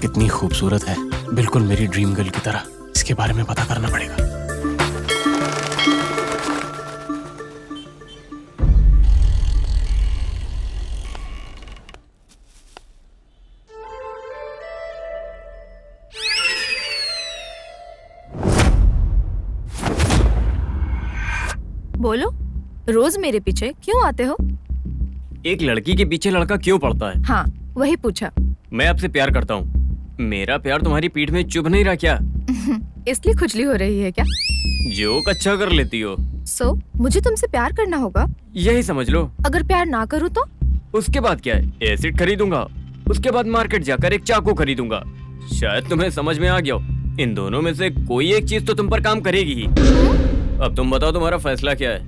कितनी खूबसूरत है, बिल्कुल मेरी ड्रीम गर्ल की तरह। इसके बारे में पता करना पड़ेगा। बोलो, रोज मेरे पीछे क्यों आते हो? एक लड़की के पीछे लड़का क्यों पड़ता है? हाँ, वही पूछा। मैं आपसे प्यार करता हूँ। मेरा प्यार तुम्हारी पीठ में चुभ नहीं रहा क्या? इसलिए खुजली हो रही है क्या? जोक अच्छा कर लेती हो। मुझे तुमसे प्यार करना होगा? यही समझ लो। अगर प्यार ना करूँ तो? उसके बाद क्या है? एसिड खरीदूंगा, उसके बाद मार्केट जाकर एक चाकू खरीदूंगा। शायद तुम्हें समझ में आ गया हो। इन दोनों में से कोई एक चीज तो तुम पर काम करेगी ही। अब तुम बताओ, तुम्हारा फैसला क्या है?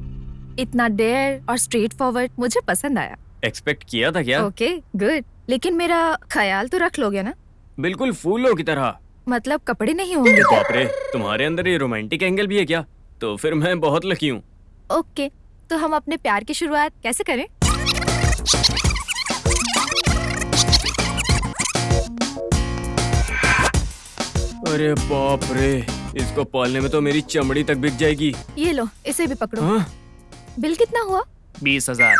इतना डेयर और स्ट्रेट फॉरवर्ड मुझे पसंद आया। एक्सपेक्ट किया था क्या? Okay, good. लेकिन मेरा ख्याल तो रख लोगे ना? बिल्कुल फूलों की तरह। मतलब कपड़े नहीं होंगे? बाप रे, तुम्हारे अंदर ये रोमांटिक एंगल भी है क्या? तो फिर मैं बहुत लकी हूँ। ओके, तो हम अपने प्यार की शुरुआत कैसे करें? अरे बाप रे, इसको पालने में तो मेरी चमड़ी तक बिक जाएगी। ये लो, इसे भी पकड़ो। हाँ? बिल कितना हुआ? 20,000।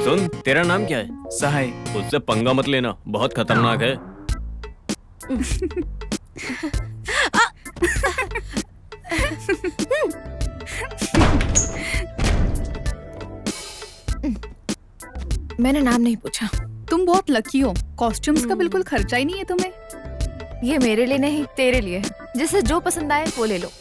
सुन, तेरा नाम क्या है? सहाय। उससे पंगा मत लेना, बहुत खतरनाक है। मैंने नाम नहीं पूछा। तुम बहुत लकी हो, कॉस्ट्यूम्स का बिल्कुल खर्चा ही नहीं है तुम्हें। ये मेरे लिए नहीं, तेरे लिए है। जिसे जो पसंद आए वो ले लो।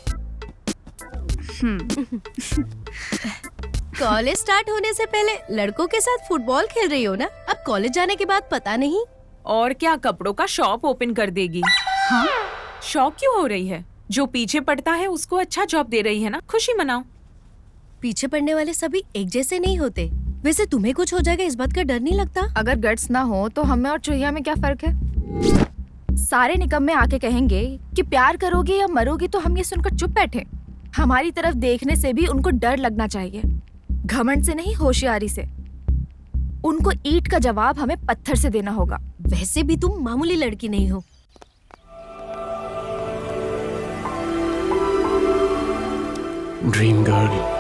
कॉलेज स्टार्ट होने से पहले लड़कों के साथ फुटबॉल खेल रही हो ना? अब कॉलेज जाने के बाद पता नहीं। और क्या कपड़ों का शॉप ओपन कर देगी? हाँ? शौक क्यों हो रही है? जो पीछे पड़ता है उसको अच्छा जॉब दे रही है ना, खुशी मनाओ। पीछे पड़ने वाले सभी एक जैसे नहीं होते। वैसे तुम्हें कुछ हो जाएगा इस बात का डर नहीं लगता? अगर गट्स ना हो तो हमें और चुहिया में क्या फर्क है? सारे निकम्मे आके कहेंगे कि प्यार करोगे या मरोगी, तो हम ये सुनकर चुप बैठे। हमारी तरफ देखने से भी उनको डर लगना चाहिए। घमंड से नहीं, होशियारी से। उनको ईंट का जवाब हमें पत्थर से देना होगा। वैसे भी तुम मामूली लड़की नहीं हो। Dream girl.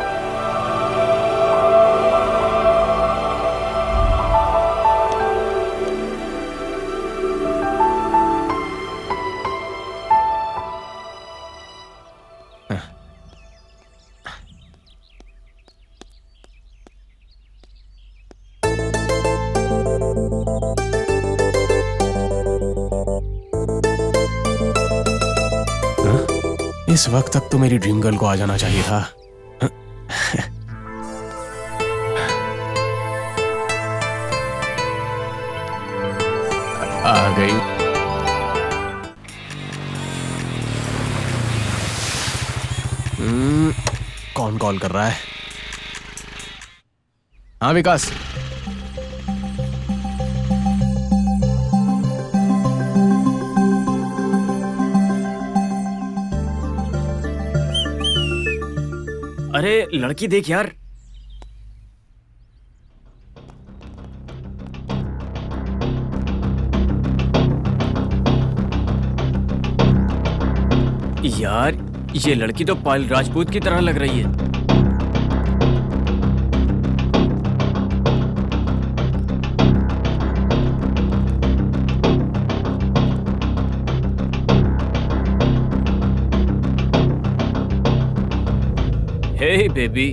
इस वक्त तक तो मेरी ड्रीम गर्ल को आ जाना चाहिए था। आ गई। कौन कॉल कर रहा है? हाँ विकास। अरे लड़की देख यार। यार, ये लड़की तो पायल राजपूत की तरह लग रही है। हे बेबी,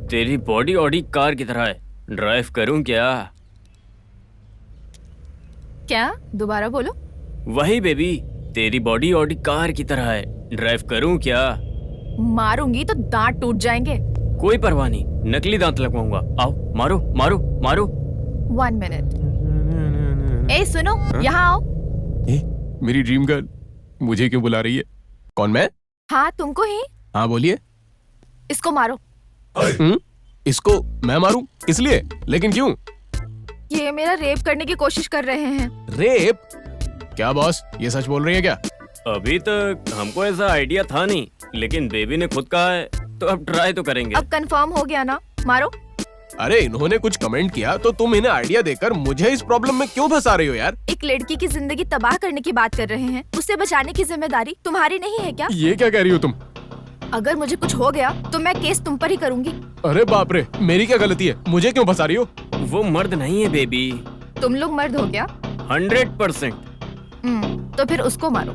तेरी बॉडी ऑडी कार की तरह है। ड्राइव करूं क्या? क्या? दोबारा बोलो। वही बेबी, तेरी बॉडी ऑडी कार की तरह है। ड्राइव करूं क्या? मारूंगी तो दांत टूट जाएंगे। कोई परवाह नहीं, नकली दांत लगवाऊंगा। आओ, मारो मारो मारो। 1 मिनट। ए सुनो, यहाँ आओ। मेरी ड्रीम गर्ल मुझे क्यों बुला रही है? कौन, मैं? हाँ, तुमको ही। हाँ बोलिए। इसको मारो। इसको मैं मारूं? इसलिए? लेकिन क्यों? ये मेरा रेप करने की कोशिश कर रहे हैं। रेप? क्या बॉस, ये सच बोल रही है क्या? अभी तक हमको ऐसा आइडिया था नहीं, लेकिन बेबी ने खुद कहा है तो अब ट्राई तो करेंगे। अब कंफर्म हो गया ना? मारो। अरे इन्होंने कुछ कमेंट किया तो तुम इन्हें आइडिया देकर मुझे इस प्रॉब्लम में क्यों फंसा रही हो यार? एक लड़की की जिंदगी तबाह करने की बात कर रहे हैं, उसे बचाने की जिम्मेदारी तुम्हारी नहीं है क्या? ये क्या कह रही हो तुम? अगर मुझे कुछ हो गया तो मैं केस तुम पर ही करूंगी। अरे बाप रे, मेरी क्या गलती है? मुझे क्यों फंसा रही हो? वो मर्द नहीं है बेबी। तुम लोग मर्द हो क्या? 100%। तो फिर उसको मारो।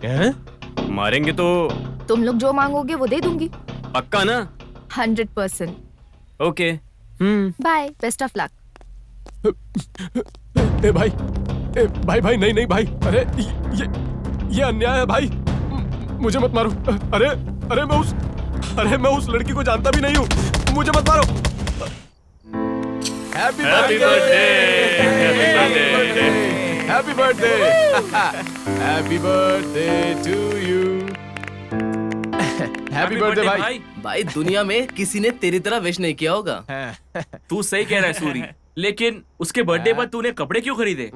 हैं? मारेंगे तो तुम लोग जो मांगोगे वो दे दूंगी। पक्का ना? 100%। Okay. Bye, best of luck. ए भाई, भाई नहीं भाई, अरे ये अन्याय है भाई, मुझे मत मारो। अरे मैं उस लड़की को जानता भी नहीं हूँ, मुझे मत मारो। Happy birthday, happy birthday, happy birthday to you, happy birthday भाई। भाई दुनिया में किसी ने तेरी तरह विश नहीं किया होगा। तू सही कह रहा है सूरी, लेकिन उसके बर्थडे पर तूने कपड़े क्यों खरीदे?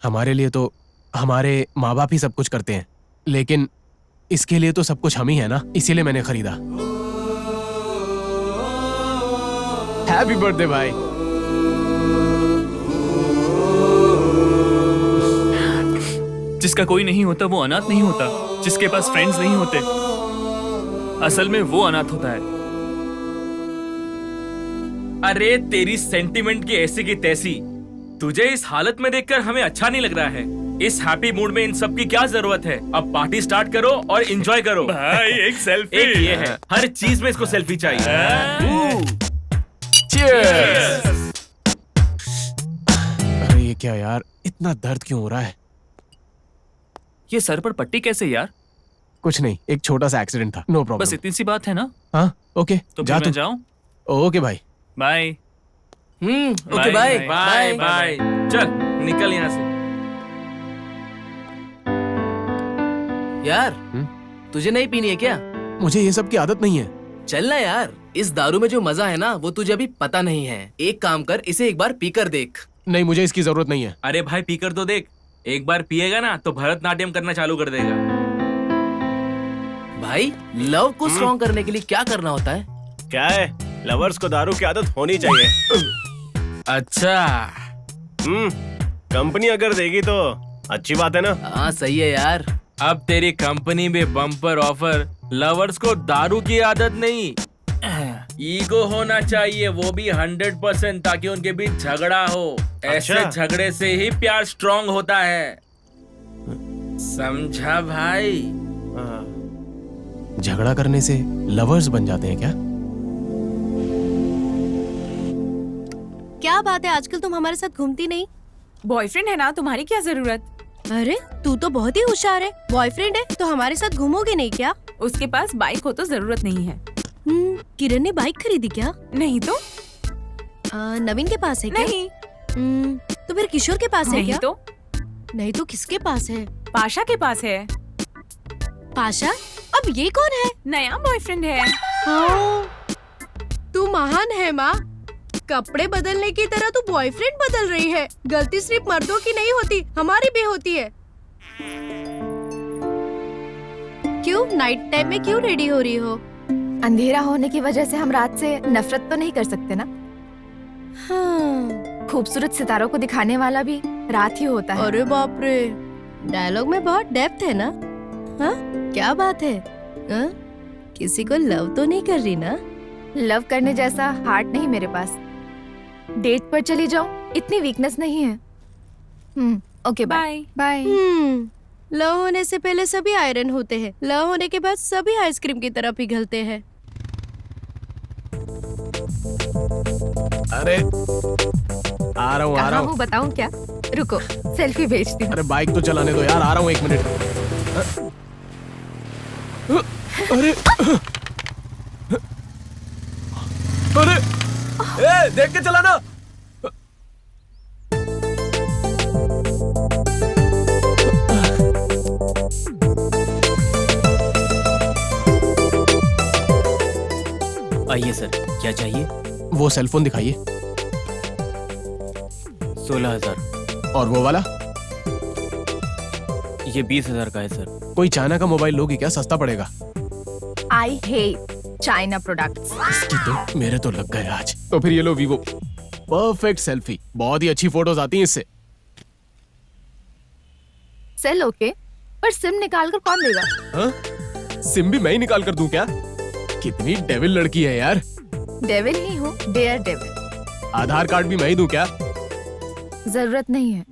हमारे लिए तो हमारे माँ बाप ही सब कुछ करते हैं, लेकिन इसके लिए तो सब कुछ हम ही है ना, इसीलिए मैंने खरीदा। हैप्पी बर्थडे भाई। जिसका कोई नहीं होता वो अनाथ नहीं होता, जिसके पास फ्रेंड्स नहीं होते असल में वो अनाथ होता है। अरे तेरी सेंटिमेंट की ऐसी की तैसी, तुझे इस हालत में देखकर हमें अच्छा नहीं लग रहा है। इस हैप्पी मूड में इन सब की क्या जरूरत है? अब पार्टी स्टार्ट करो और एंजॉय करो। भाई एक सेल्फी। एक ये है, हर चीज में इसको सेल्फी चाहिए। Cheers! अरे ये क्या यार, इतना दर्द क्यों हो रहा है? ये सर पर पट्टी कैसे यार? कुछ नहीं, एक छोटा सा एक्सीडेंट था, नो प्रॉब्लम। बस इतनी सी बात है ना? हाँ ओके, तो जा फिर मैं तू। जाऊं? ओके भाई। Bye. Okay bye bye bye. चल निकल यहाँ से। यार तुझे नहीं पीनी है क्या? मुझे ये सब की आदत नहीं है। चल ना यार, इस दारू में जो मजा है ना वो तुझे अभी पता नहीं है। एक काम कर, इसे एक बार पीकर देख। नहीं, मुझे इसकी जरूरत नहीं है। अरे भाई पीकर तो देख, एक बार पिएगा ना तो भरतनाट्यम करना चालू कर देगा। भाई लव को स्ट्रॉन्ग करने के लिए क्या करना होता है? क्या है, लवर्स को दारू की आदत होनी चाहिए। अच्छा कंपनी अगर देगी तो अच्छी बात है ना। हाँ सही है यार। अब तेरी कंपनी में बम्पर ऑफर, लवर्स को दारू की आदत नहीं, ईगो होना चाहिए, वो भी 100%, ताकि उनके बीच झगड़ा हो। ऐसे अच्छा। झगड़े से ही प्यार स्ट्रॉन्ग होता है, समझा भाई? झगड़ा करने से लवर्स बन जाते हैं क्या? क्या बात है, आजकल तुम हमारे साथ घूमती नहीं? बॉयफ्रेंड है ना, तुम्हारी क्या जरूरत? अरे तू तो बहुत ही होशियार है, बॉयफ्रेंड है तो हमारे साथ घूमोगे नहीं क्या? उसके पास बाइक हो तो जरूरत नहीं है। किरण ने बाइक खरीदी क्या? नहीं तो? नवीन के पास है क्या? नहीं। तो फिर किशोर के पास है नहीं क्या? तो? नहीं तो किसके पास है? पाशा के पास है। पाशा? अब ये कौन है? नया बॉयफ्रेंड है। तू महान है माँ, कपड़े बदलने की तरह तू बॉयफ्रेंड बदल रही है। गलती सिर्फ मर्दों की नहीं होती, हमारी भी होती है। क्यों नाइट टाइम में क्यों रेडी हो रही हो? अंधेरा होने की वजह से हम रात से नफरत तो नहीं कर सकते ना। हाँ। खूबसूरत सितारों को दिखाने वाला भी रात ही होता है। अरे बाप रे, डायलॉग में बहुत डेप्थ है ना। हाँ क्या बात है? हाँ? किसी को लव तो नहीं कर रही ना? लव करने जैसा हार्ट नहीं मेरे पास। डेट पर चली जाऊं, इतनी वीकनेस नहीं है। Okay bye bye. लव होने से पहले सभी आयरन होते हैं, लव होने के बाद सभी आइसक्रीम की तरह पिघलते हैं। अरे आ रहा कहाँ हूँ। हूँ बताऊं क्या? रुको सेल्फी भेजती हूँ। अरे बाइक तो चलाने दो यार, आ रहा हूँ 1 मिनट। अरे अरे ए, देख के चलाना। आइए सर, क्या चाहिए? वो सेलफोन दिखाइए। 16,000। और वो वाला? ये 20,000 का है सर। कोई चाइना का मोबाइल लोगी क्या? सस्ता पड़ेगा। I hate China products. इसकी तो मेरे तो लग गए आज। तो फिर ये लो वीवो, परफेक्ट सेल्फी, बहुत ही अच्छी फोटोज आती हैं इससे। सेल ओके, पर सिम निकाल कर कौन देगा? हाँ? सिम भी मैं ही निकाल कर दूं क्या? कितनी डेविल लड़की है यार। डेविल ही हूँ, डेयर डेविल। आधार कार्ड भी मैं ही दूं क्या? जरूरत नहीं है।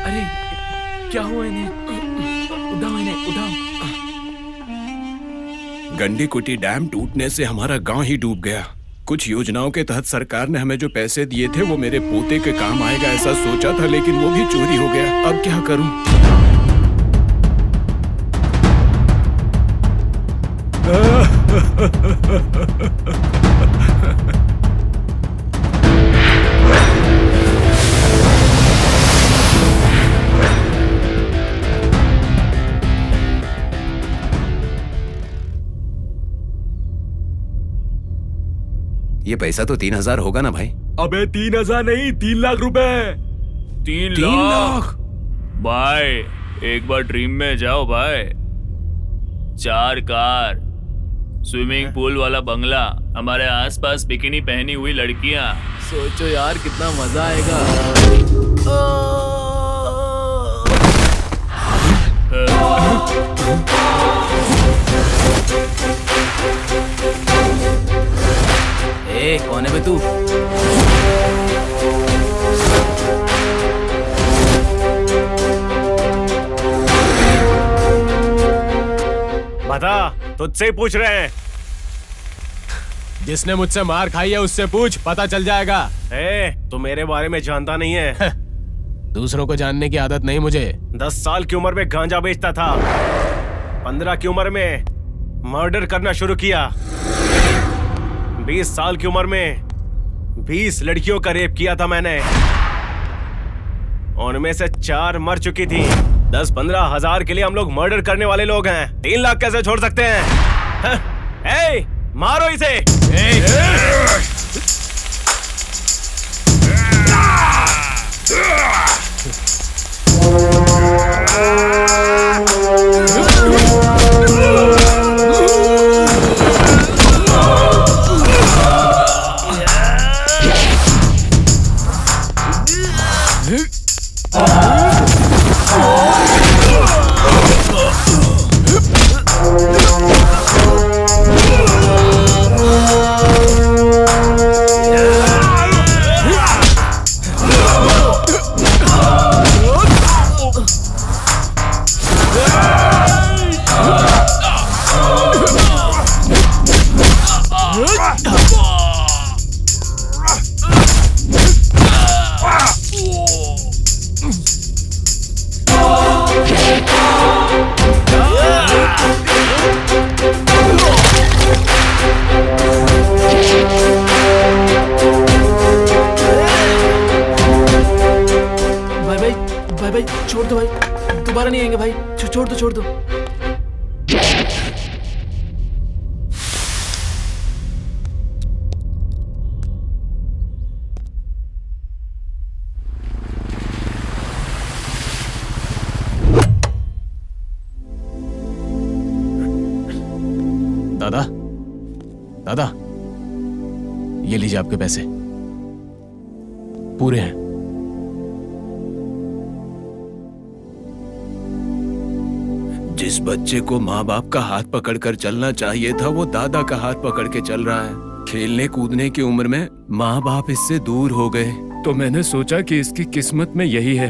अरे क्या हुआ इन्हें? उठाओ इन्हें, उठाओ। गंडीकुटी डैम टूटने से हमारा गांव ही डूब गया। कुछ योजनाओं के तहत सरकार ने हमें जो पैसे दिए थे वो मेरे पोते के काम आएगा ऐसा सोचा था, लेकिन वो भी चोरी हो गया। अब क्या करूं? ये पैसा तो 3,000 होगा ना भाई? अबे 3,000 नहीं, 3 लाख रुपए। 3 लाख भाई, एक बार ड्रीम में जाओ भाई। 4 कार, स्विमिंग पूल वाला बंगला, हमारे आसपास बिकिनी पहनी हुई लड़कियां। सोचो यार कितना मजा आएगा। ए, कौन है बे तू? बता, तुझसे ही पूछ रहे हैं। जिसने मुझसे मार खाई है उससे पूछ, पता चल जाएगा। तू मेरे बारे में जानता नहीं है। दूसरों को जानने की आदत नहीं मुझे। 10 साल की उम्र में गांजा बेचता था। 15 की उम्र में मर्डर करना शुरू किया। 20 साल की उम्र में 20 लड़कियों का रेप किया था मैंने। उनमें से 4 मर चुकी थी। 10-15 हजार के लिए हम लोग मर्डर करने वाले लोग हैं। 3 लाख कैसे छोड़ सकते हैं? ए, मारो इसे। भाई छोड़ दो भाई, दोबारा नहीं आएंगे भाई। छोड़ दो, छोड़ दो। दादा, दादा, ये लीजिए आपके पैसे, पूरे हैं। जिस बच्चे को माँ बाप का हाथ पकड़कर चलना चाहिए था वो दादा का हाथ पकड़ के चल रहा है। खेलने कूदने की उम्र में माँ बाप इससे दूर हो गए, तो मैंने सोचा कि इसकी किस्मत में यही है।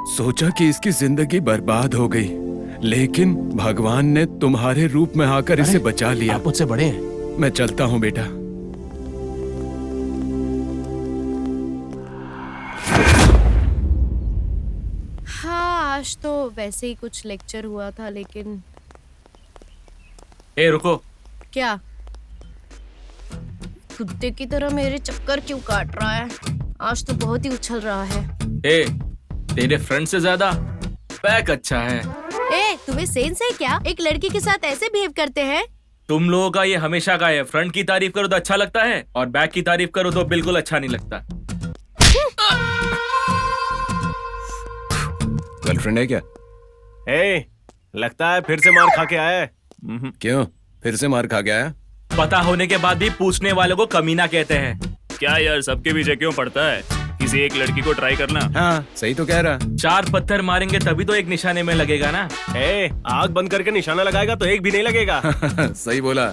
सोचा कि इसकी जिंदगी बर्बाद हो गई, लेकिन भगवान ने तुम्हारे रूप में आकर इसे बचा लिया। आप मुझसे बड़े हैं। मैं चलता हूँ बेटा। हाँ, आज तो वैसे ही कुछ लेक्चर हुआ था, लेकिन ए रुको, क्या कुत्ते की तरह मेरे चक्कर क्यों काट रहा है? आज तो बहुत ही उछल रहा है। ए तेरे फ्रेंड से ज्यादा बैक अच्छा है। ए, तुम्हें सेंस है क्या? एक लड़की के साथ ऐसे बिहेव करते हैं? तुम लोगों का ये हमेशा का है, फ्रंट की तारीफ करो तो अच्छा लगता है और बैक की तारीफ करो तो बिल्कुल अच्छा नहीं लगता। गर्लफ्रेंड है क्या? ए, लगता है फिर से मार खा के आया है। क्यों, फिर से मार खा गया है? पता होने के बाद भी पूछने वालों को कमीना कहते हैं। क्या यार, सबके पीछे क्यों पड़ता है? किसी एक लड़की को ट्राई करना। हाँ, सही तो कह रहा। 4 पत्थर मारेंगे तभी तो एक निशाने में लगेगा ना। ए, आग बंद करके निशाना लगाएगा तो एक भी नहीं लगेगा। सही बोला।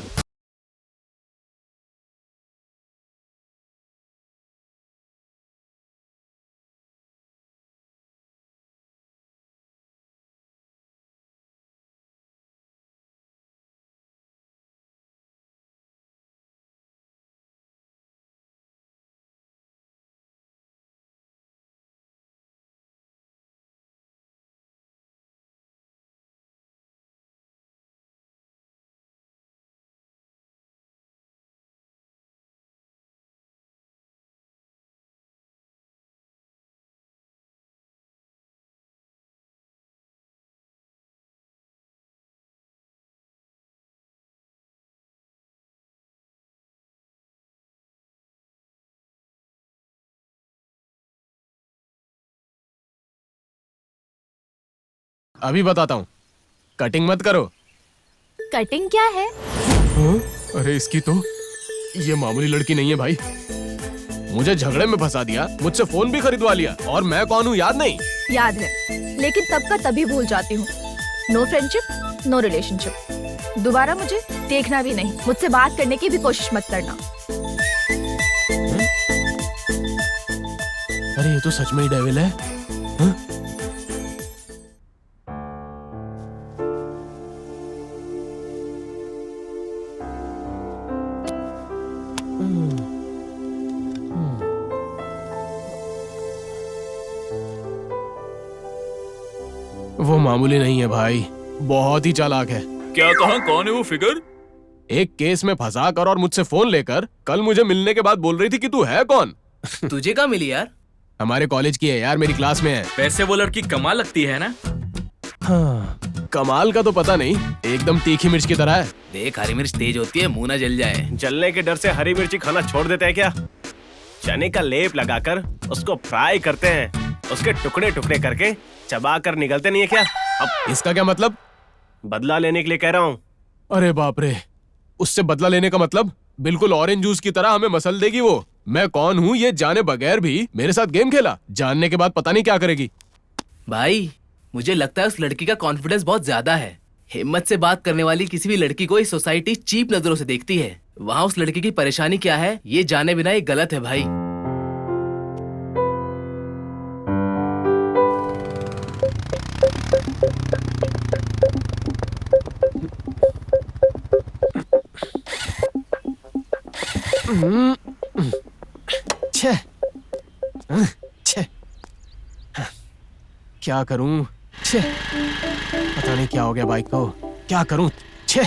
अभी बताता हूँ, कटिंग मत करो। कटिंग क्या है? हाँ? अरे इसकी तो ये मामूली लड़की नहीं है भाई। मुझे झगड़े में फंसा दिया, मुझसे फोन भी खरीदवा लिया, और मैं कौन हूँ याद नहीं? याद है, लेकिन तब का तभी भूल जाती हूँ। No friendship, no relationship. दोबारा मुझे देखना भी नहीं, मुझसे बात करने की भी कोशिश मत करना। अरे ये तो सच में ही डेविल है। हाँ? वो मामूली नहीं है भाई, बहुत ही चालाक है। क्या कहा, कौन है वो फिगर? एक केस में फंसा कर और मुझसे फोन लेकर कल मुझे मिलने के बाद बोल रही थी कि तू है कौन। तुझे कहाँ मिली यार? हमारे कॉलेज की है यार, मेरी क्लास में है। वैसे वो लड़की कमाल लगती है ना? हाँ, कमाल का तो पता नहीं, एकदम तीखी मिर्च की तरह है। देख, हरी मिर्च तेज होती है, मुंह ना जल जाए। जलने के डर से हरी मिर्ची खाना छोड़ देते हैं क्या? चने का लेप लगाकर उसको फ्राई करते हैं, उसके टुकड़े टुकड़े करके चबा कर निगलते नहीं है क्या? अब इसका क्या मतलब? बदला लेने के लिए कह रहा हूँ। अरे बाप रे, उससे बदला लेने का मतलब? बिल्कुल ऑरेंज जूस की तरह हमें मसल देगी वो। मैं कौन हूँ ये जाने बगैर भी मेरे साथ गेम खेला, जानने के बाद पता नहीं क्या करेगी। भाई, मुझे लगता है उस लड़की का कॉन्फिडेंस बहुत ज्यादा है। हिम्मत से बात करने वाली किसी भी लड़की को इस सोसाइटी चीप नजरों से देखती है। वहाँ उस लड़की की परेशानी क्या है ये जाने बिना ये गलत है भाई। छे, छे, क्या करूं? छे, पता नहीं क्या हो गया बाइक को, क्या करूं? छे,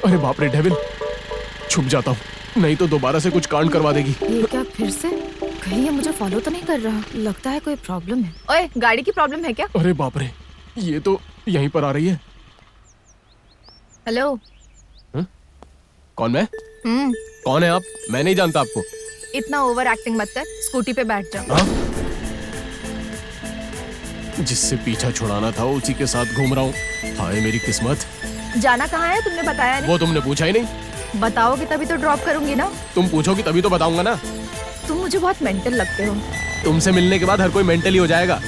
अरे बाप रे डेविल, छुप जाता हूं, नहीं तो दोबारा से कुछ कांड करवा देगी। ये क्या फिर से? कहीं ये मुझे फॉलो तो नहीं कर रहा? लगता है कोई प्रॉब्लम है। ओए, गाड़ी की प्रॉब्लम है क्या? अरे बाप रे, ये तो यहीं पर आ रही है। हेलो। कौन मैं? कौन है आप? मैं नहीं जानता आपको। इतना ओवर एक्टिंग मत कर, स्कूटी पे बैठ जा। हाँ? जिससे पीछा छुड़ाना था उसी के साथ घूम रहा हूँ। हाय मेरी किस्मत। जाना कहाँ है तुमने बताया नहीं? वो तुमने पूछा ही नहीं। बताओगे तभी तो ड्रॉप करूंगी ना। तुम पूछोगी तभी तो बताऊंगा ना। तुम मुझे बहुत मेंटल लगते हो। तुमसे मिलने के बाद हर कोई मेंटली हो जाएगा।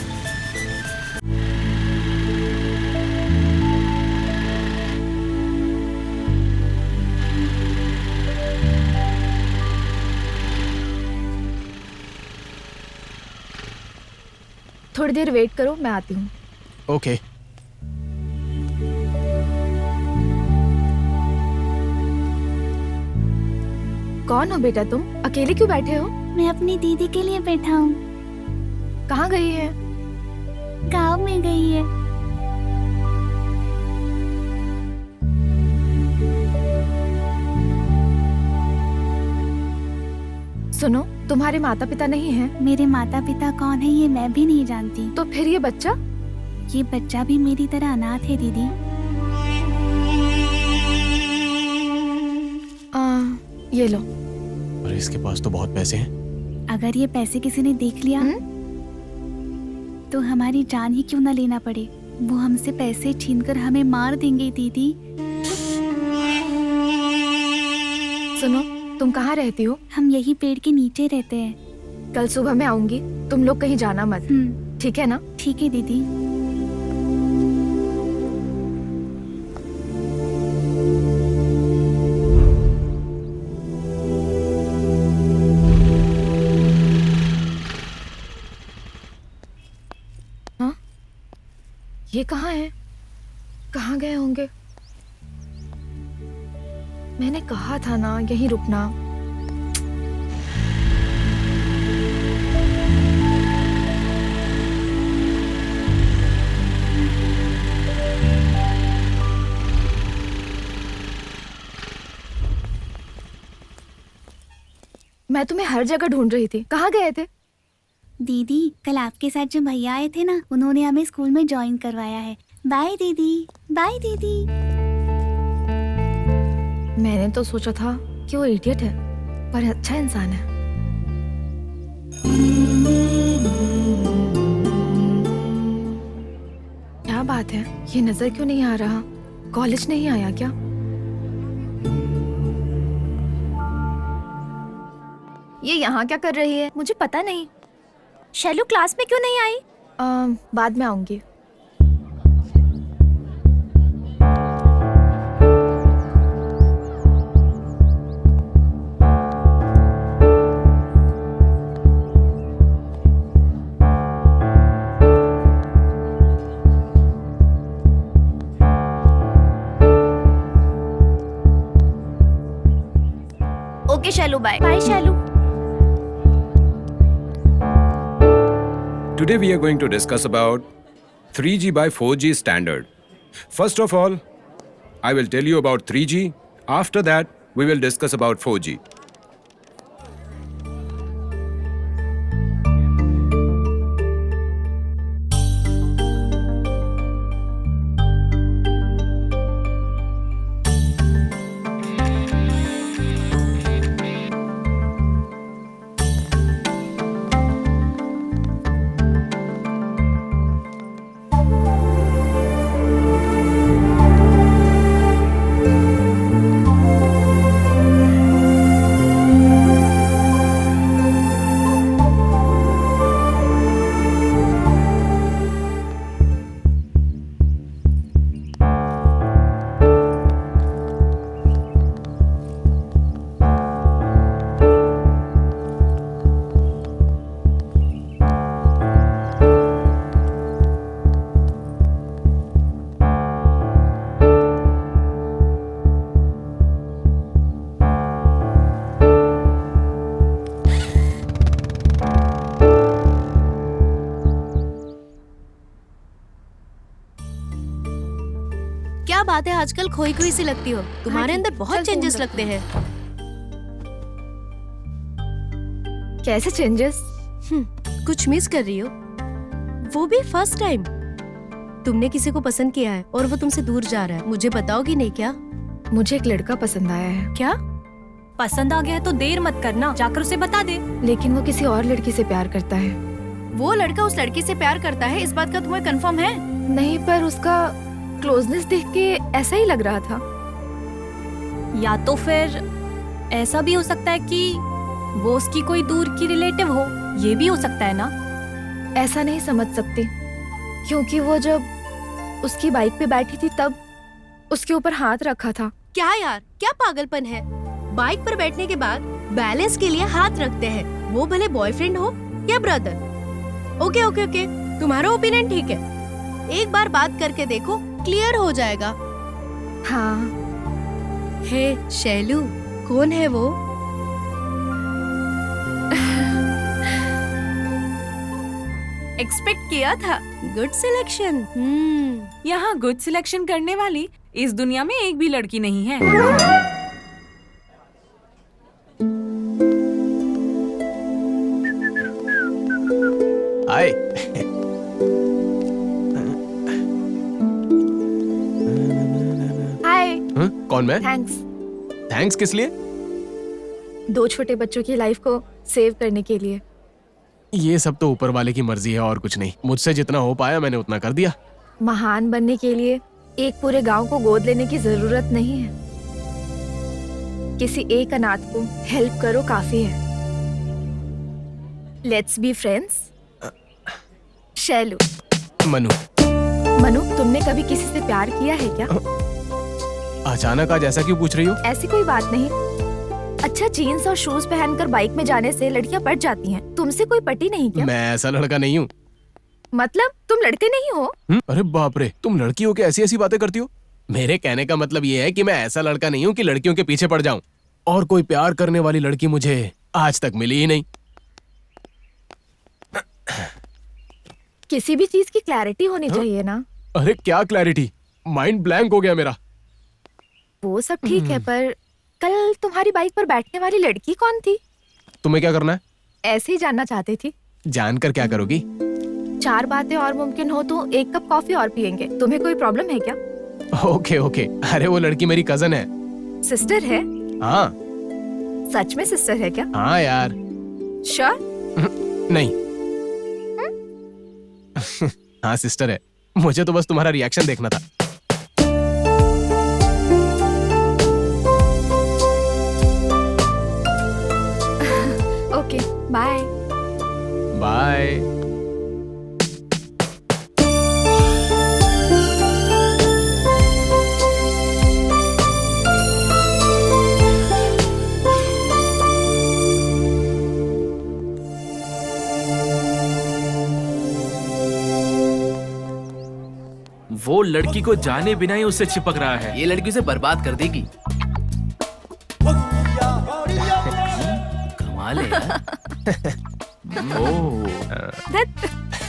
थोड़ी देर वेट करो, मैं आती हूँ। ओके। कौन हो बेटा तुम? अकेले क्यों बैठे हो? मैं अपनी दीदी के लिए बैठा हूँ। कहाँ गई है? गाँव में गई है। सुनो, तुम्हारे माता पिता नहीं हैं? मेरे माता पिता कौन है ये मैं भी नहीं जानती। तो फिर ये बच्चा? ये बच्चा भी मेरी तरह अनाथ है दीदी। ये लो। अरे इसके पास तो बहुत पैसे हैं। अगर ये पैसे किसी ने देख लिया तो हमारी जान ही क्यों ना लेना पड़े। वो हमसे पैसे छीनकर हमें मार देंगे दीदी। सुनो, तुम कहाँ रहती हो? हम यही पेड़ के नीचे रहते हैं। कल सुबह मैं आऊंगी, तुम लोग कहीं जाना मत, ठीक है ना? ठीक है दीदी। हाँ? ये कहाँ है? कहाँ गए होंगे? मैंने कहा था ना यहीं रुकना। मैं तुम्हें हर जगह ढूंढ रही थी, कहाँ गए थे? दीदी, कल आपके साथ जो भैया आए थे ना, उन्होंने हमें स्कूल में ज्वाइन करवाया है। बाय दीदी। बाय दीदी। मैंने तो सोचा था कि वो इडियट है, पर अच्छा इंसान है। क्या बात है, ये नजर क्यों नहीं आ रहा? कॉलेज नहीं आया क्या? ये यहाँ क्या कर रही है? मुझे पता नहीं। शैलू क्लास में क्यों नहीं आई? बाद में आऊंगी। Okay Shailu, bye. Bye Shailu. Today we are going to discuss about 3G by 4G standard. First of all, I will tell you about 3G. After that, we will discuss about 4G. क्या बात है, आजकल खोई खोई सी लगती हो। तुम्हारे अंदर बहुत चेंजेस लगते हैं। कैसे चेंजेस? कुछ मिस कर रही हो, वो भी फर्स्ट टाइम। तुमने किसी को पसंद किया है और वो तुमसे दूर जा रहा है, मुझे बताओगी नहीं क्या? मुझे एक लड़का पसंद आया है। क्या पसंद आ गया है तो देर मत करना, जाकर उसे बता दे। लेकिन वो किसी और लड़की से प्यार करता है। वो लड़का उस लड़की से प्यार करता है, इस बात का तुम्हें कंफर्म है? नहीं, पर उसका क्लोजनेस देख के ऐसा ही लग रहा था। या तो फिर ऐसा भी हो सकता है कि वो उसकी कोई दूर की रिलेटिव हो, ये भी हो सकता है ना। ऐसा नहीं समझ सकती, क्योंकि वो जब उसकी बाइक पे बैठी थी तब उसके ऊपर हाथ रखा था। क्या यार, क्या पागलपन है? बाइक पर बैठने के बाद बैलेंस के लिए हाथ रखते हैं, वो भले बॉयफ्रेंड हो या ब्रदर। ओके ओके ओके, तुम्हारा ओपिनियन ठीक है, एक बार बात करके देखो, क्लियर हो जाएगा। हाँ। हे शैलू, कौन है वो? एक्सपेक्ट किया था। Good selection. यहाँ गुड सिलेक्शन करने वाली इस दुनिया में एक भी लड़की नहीं है। हाय। हाय। कौन मैं? थैंक्स। थैंक्स किस लिए? 2 छोटे बच्चों की लाइफ को सेव करने के लिए। ये सब तो ऊपर वाले की मर्जी है और कुछ नहीं। मुझसे जितना हो पाया मैंने उतना कर दिया। महान बनने के लिए एक पूरे गांव को गोद लेने की जरूरत नहीं है। किसी एक अनाथ को हेल्प करो, काफी है। Let's be friends. Shailu. Manu. Manu, तुमने कभी किसी से प्यार किया है क्या? अचानक आज ऐसा क्यों पूछ रही हो? ऐसी कोई बात नहीं। अच्छा, जीन्स और शूज पहनकर बाइक में जाने से लड़कियां पट जाती हैं। तुमसे कोई पटी नहीं क्या? मैं ऐसा लड़का नहीं हूँ। मतलब तुम लड़के नहीं हो? अरे बाप रे, तुम लड़की हो के ऐसी ऐसी बातें करती हो। मेरे कहने का मतलब ये है कि मैं ऐसा लड़का नहीं हूँ कि लड़कियों के पीछे पड़ जाऊं। और कोई प्यार करने वाली लड़की मुझे आज तक मिली ही नहीं। किसी भी चीज की क्लैरिटी होनी चाहिए ना। अरे क्या क्लैरिटी, माइंड ब्लैंक हो गया मेरा। वो सब ठीक है, पर कल तुम्हारी बाइक पर बैठने वाली लड़की कौन थी? तुम्हें क्या करना है? ऐसे ही जानना चाहती थी। जानकर क्या करोगी? 4 बातें और मुमकिन हो तो 1 कप कॉफी और पियेंगे। तुम्हें कोई प्रॉब्लम है क्या? Okay okay. अरे वो लड़की मेरी कजन है। सिस्टर है? हाँ। सच में सिस्टर है क्या? हाँ यार। श्योर? नहीं। हाँ सिस्टर है। मुझे तो बस तुम्हारा रिएक्शन देखना था। Okay, bye. बाय। वो लड़की को जाने बिना ही उससे चिपक रहा है। ये लड़की उसे बर्बाद कर देगी। कमाल है यार।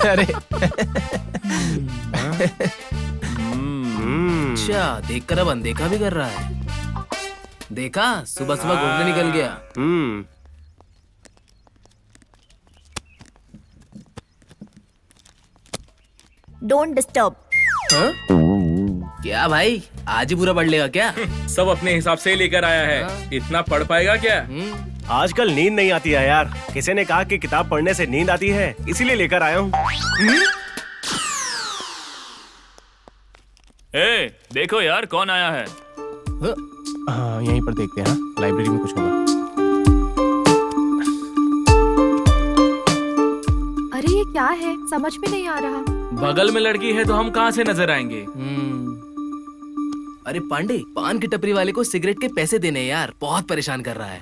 अरे अच्छा, देखकर अब अनदेखा भी कर रहा है। देखा, सुबह सुबह घूमने निकल गया। Don't disturb. क्या भाई, आज ही पूरा पढ़ लेगा क्या? सब अपने हिसाब से ही लेकर आया है। इतना पढ़ पाएगा क्या? आजकल नींद नहीं आती है यार। किसी ने कहा कि किताब पढ़ने से नींद आती है, इसीलिए लेकर आया हूँ। ए, देखो यार कौन आया है। हाँ, यहीं पर देखते हैं। हाँ, लाइब्रेरी में कुछ होगा। अरे ये क्या है, समझ में नहीं आ रहा। बगल में लड़की है तो हम कहाँ से नजर आएंगे? अरे पांडे, पान की टपरी वाले को सिगरेट के पैसे देने यार, बहुत परेशान कर रहा है।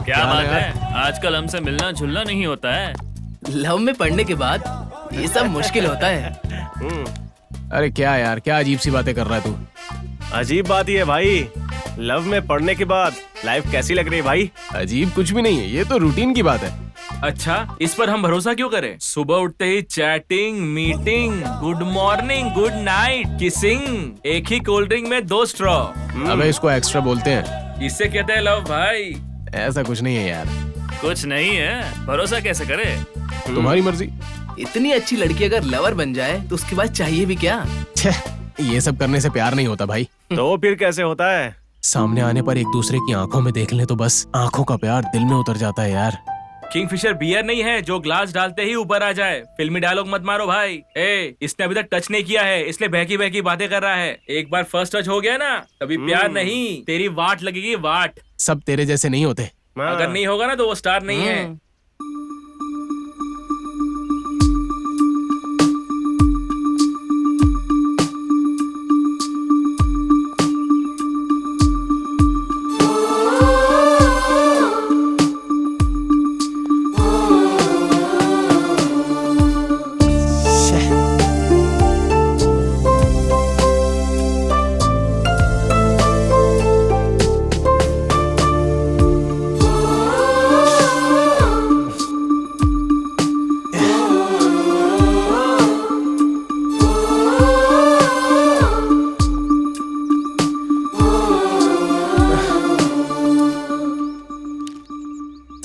क्या बात है, आजकल हमसे मिलना जुलना नहीं होता है। लव में पढ़ने के बाद ये सब मुश्किल होता है। अरे क्या यार, क्या अजीब सी बातें कर रहा है तू। अजीब बात ही है भाई। लव में पढ़ने के बाद लाइफ कैसी लग रही है भाई? अजीब कुछ भी नहीं है, ये तो रूटीन की बात है। अच्छा, इस पर हम भरोसा क्यों करें? सुबह उठते ही chatting, meeting, good morning, good night, kissing, एक ही कोल्ड ड्रिंक में 2 स्ट्रॉ। अबे इसको एक्स्ट्रा बोलते हैं। इससे कहते हैं लव भाई। ऐसा कुछ नहीं है यार। कुछ नहीं है, भरोसा कैसे करे? तुम्हारी मर्जी। इतनी अच्छी लड़की अगर लवर बन जाए तो उसके बाद चाहिए भी क्या? ये सब करने से प्यार नहीं होता भाई। तो फिर कैसे होता है? सामने आने पर एक दूसरे की आंखों में देख ले तो बस आंखों का प्यार दिल में उतर जाता है यार। किंगफिशर बियर नहीं है जो ग्लास डालते ही ऊपर आ जाए। फिल्मी डायलॉग मत मारो भाई। इसने अभी तक टच नहीं किया है, इसलिए बहकी बहकी बातें कर रहा है। एक बार फर्स्ट टच हो गया ना, तभी प्यार नहीं, तेरी वाट लगेगी, वाट। सब तेरे जैसे नहीं होते। अगर नहीं होगा ना तो वो स्टार नहीं है।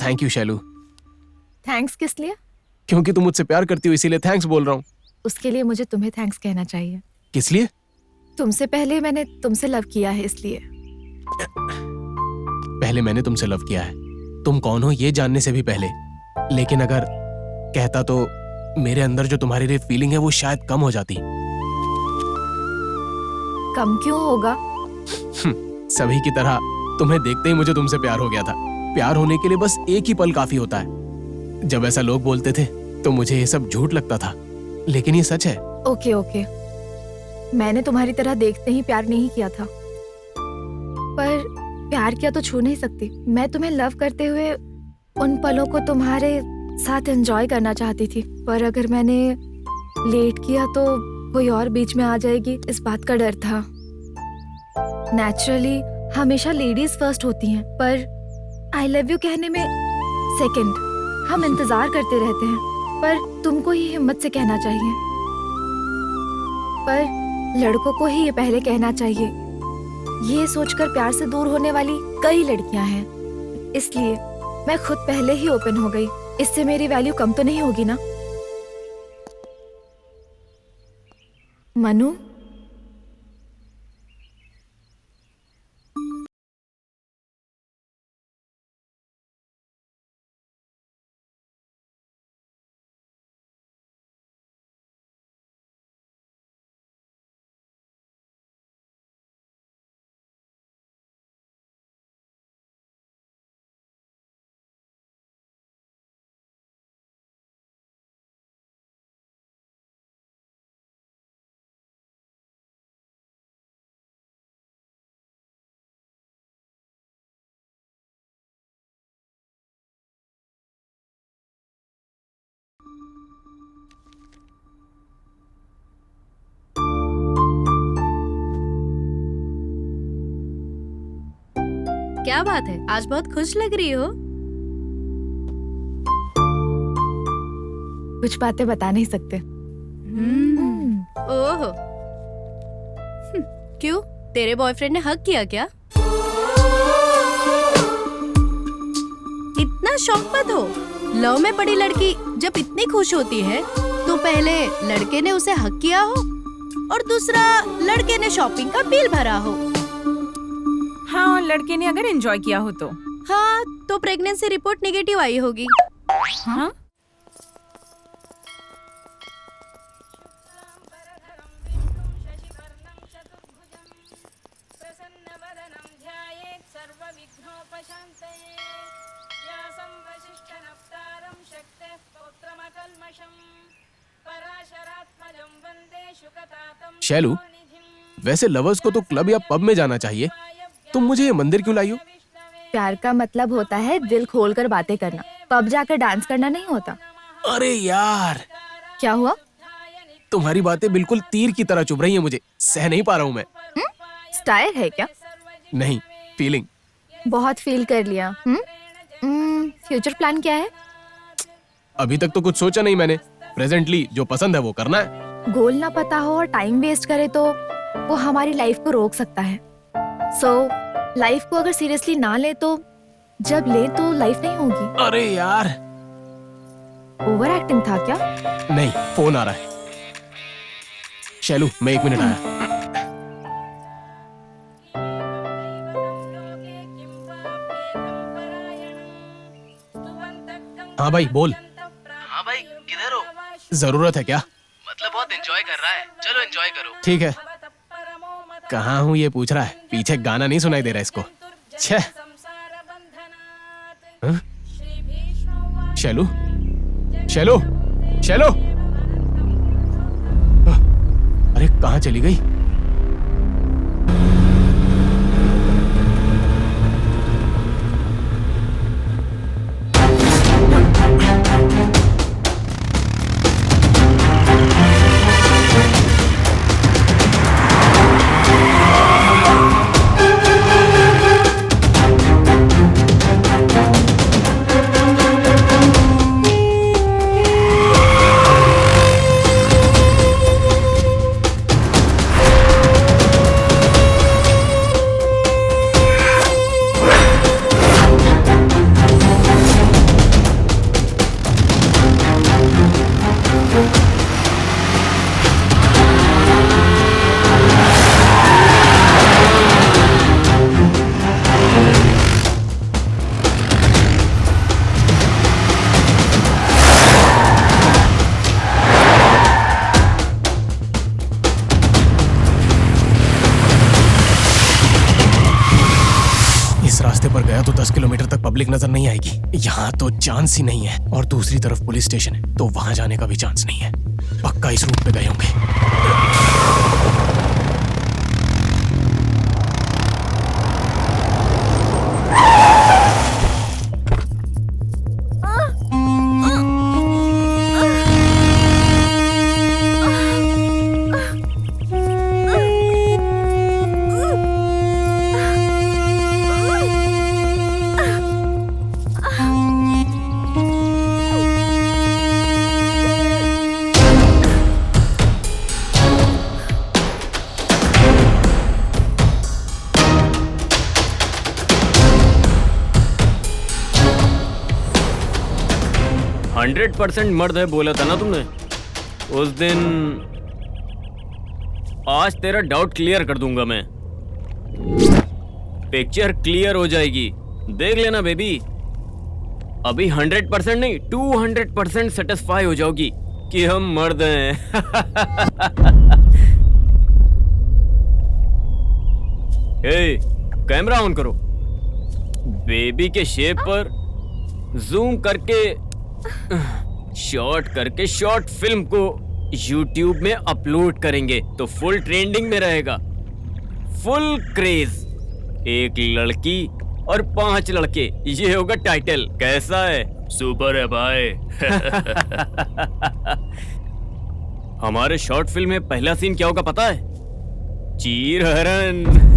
Thank you Shailu. थैंक्स किस लिए? क्योंकि तुम मुझसे प्यार करती हो इसीलिए थैंक्स बोल रहा हूँ। उसके लिए मुझे तुम्हें थैंक्स कहना चाहिए। किस लिए? तुमसे पहले मैंने तुमसे लव किया है इसलिए। पहले मैंने तुमसे लव किया है, तुम कौन हो ये जानने से भी पहले। लेकिन अगर कहता तो मेरे अंदर जो तुम्हारे लिए फीलिंग है वो शायद कम हो जाती। कम क्यों होगा? सभी की तरह तुम्हें देखते ही मुझे तुमसे प्यार हो गया था। प्यार होने के लिए बस एक ही पल काफी होता है। जब ऐसा लोग बोलते थे तो मुझे ये सब झूठ लगता था, लेकिन ये सच है। ओके ओके, मैंने तुम्हारी तरह देखते ही प्यार नहीं किया था, पर प्यार किया तो छू नहीं सकती। मैं तुम्हें लव करते हुए उन पलों को तुम्हारे साथ एंजॉय करना चाहती थी, पर अगर मैंने लेट किया तो कोई और बीच में आ जाएगी, इस बात का डर था। नेचुरली हमेशा लेडीज फर्स्ट होती हैं, पर आई लव यू कहने में सेकंड हम इंतजार करते रहते हैं, पर तुमको ही हिम्मत से कहना चाहिए। पर लड़कों को ही ये पहले कहना चाहिए। ये सोचकर प्यार से दूर होने वाली कई लड़कियां हैं, इसलिए मैं खुद पहले ही ओपन हो गई। इससे मेरी वैल्यू कम तो नहीं होगी ना? मनु, क्या बात है, आज बहुत खुश लग रही हो। कुछ बातें बता नहीं सकते। ओहो, क्यों? तेरे बॉयफ्रेंड ने हक किया क्या? इतना शौक मत हो। लव में पड़ी लड़की जब इतनी खुश होती है तो पहले लड़के ने उसे हक किया हो और दूसरा लड़के ने शॉपिंग का बिल भरा हो। हाँ, और लड़के ने अगर एंजॉय किया हो तो? हाँ, तो प्रेगनेंसी रिपोर्ट नेगेटिव आई होगी। हाँ? शैलू, वैसे लवर्स को तो क्लब या पब में जाना चाहिए, तुम मुझे ये मंदिर क्यों लाई हो? प्यार का मतलब होता है दिल खोलकर बातें करना, पब जाकर डांस करना नहीं होता। अरे यार, क्या हुआ? तुम्हारी बातें बिल्कुल तीर की तरह चुभ रही हैं, मुझे सह नहीं पा रहा हूँ मैं। स्टाइल है क्या? नहीं, फीलिंग। बहुत फील कर लिया। फ्यूचर प्लान क्या है? अभी तक तो कुछ सोचा नहीं मैंने। प्रेजेंटली जो पसंद है वो करना है। गोल ना पता हो और टाइम वेस्ट करे तो वो हमारी लाइफ को रोक सकता है। लाइफ को अगर सीरियसली ना ले तो जब ले तो लाइफ नहीं होगी। अरे यार, ओवर एक्टिंग था क्या? नहीं, फोन आ रहा है। शैलू, मैं 1 मिनट आया। हाँ भाई, बोल। हाँ भाई, किधर हो? जरूरत है क्या? मतलब बहुत एंजॉय कर रहा है, चलो एंजॉय करो। ठीक है। कहाँ हूँ ये पूछ रहा है, पीछे गाना नहीं सुनाई दे रहा इसको। छे। शैलू, शैलू, शैलू, अरे कहाँ चली गई? पब्लिक नजर नहीं आएगी। यहाँ तो चांस ही नहीं है, और दूसरी तरफ पुलिस स्टेशन है, तो वहां जाने का भी चांस नहीं है। पक्का इस रूट पे गए होंगे। हंड्रेड 100% मर्द है बोला था ना तुमने उस दिन। आज तेरा डाउट क्लियर कर दूंगा मैं। पिक्चर क्लियर हो जाएगी, देख लेना बेबी। अभी 100% नहीं 200% सेटिस्फाई हो जाओगी कि हम मर्द हैं। ए, कैमरा ऑन करो। बेबी के शेप पर जूम करके शॉर्ट फिल्म को YouTube में अपलोड करेंगे तो फुल ट्रेंडिंग में रहेगा। Full craze. एक लड़की और 5 लड़के, ये होगा टाइटल। कैसा है? सुपर है भाई। हमारे शॉर्ट फिल्म में पहला सीन क्या होगा पता है? चीर हरण।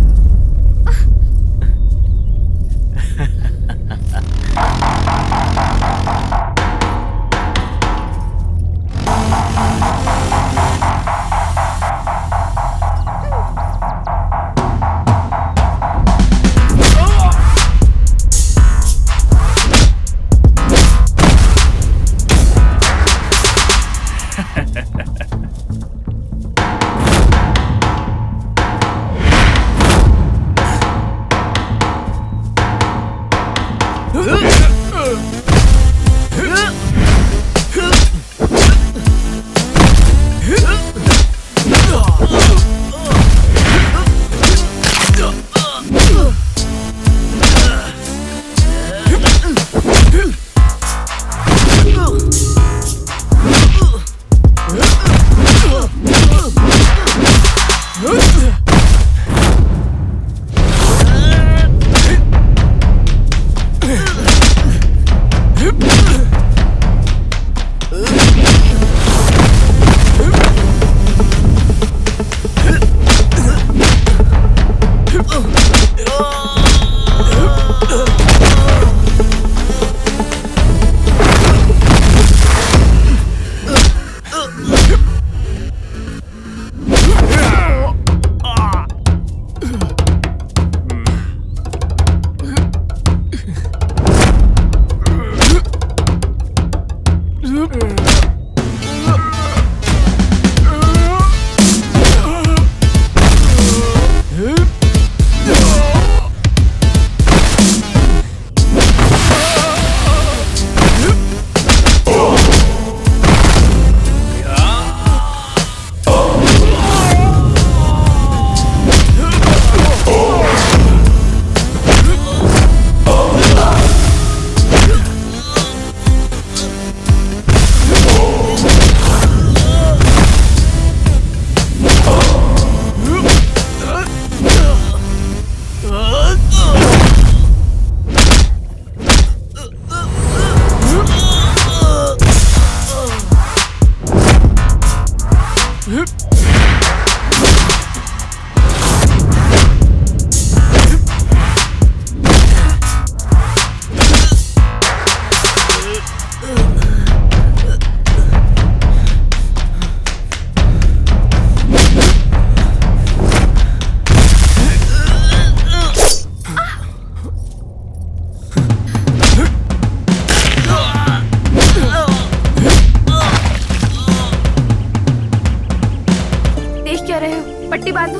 पट्टी बांधो।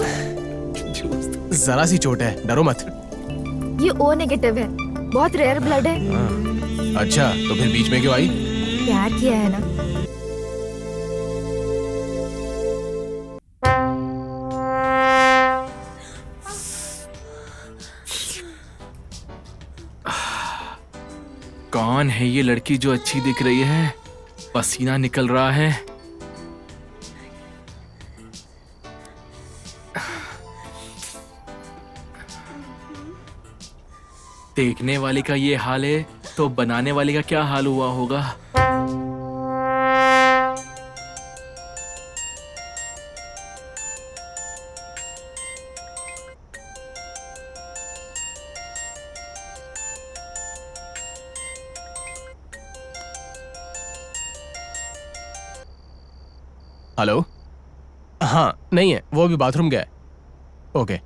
जरा सी चोट है, डरो मत। ये ओ नेगेटिव है, बहुत रेयर ब्लड है। अच्छा, तो फिर बीच में क्यों आई? प्यार किया है ना। कौन है ये लड़की जो अच्छी दिख रही है? पसीना निकल रहा है। देखने वाले का ये हाल है तो बनाने वाले का क्या हाल हुआ होगा? हेलो। हाँ नहीं है, वो अभी बाथरूम गया है। ओके।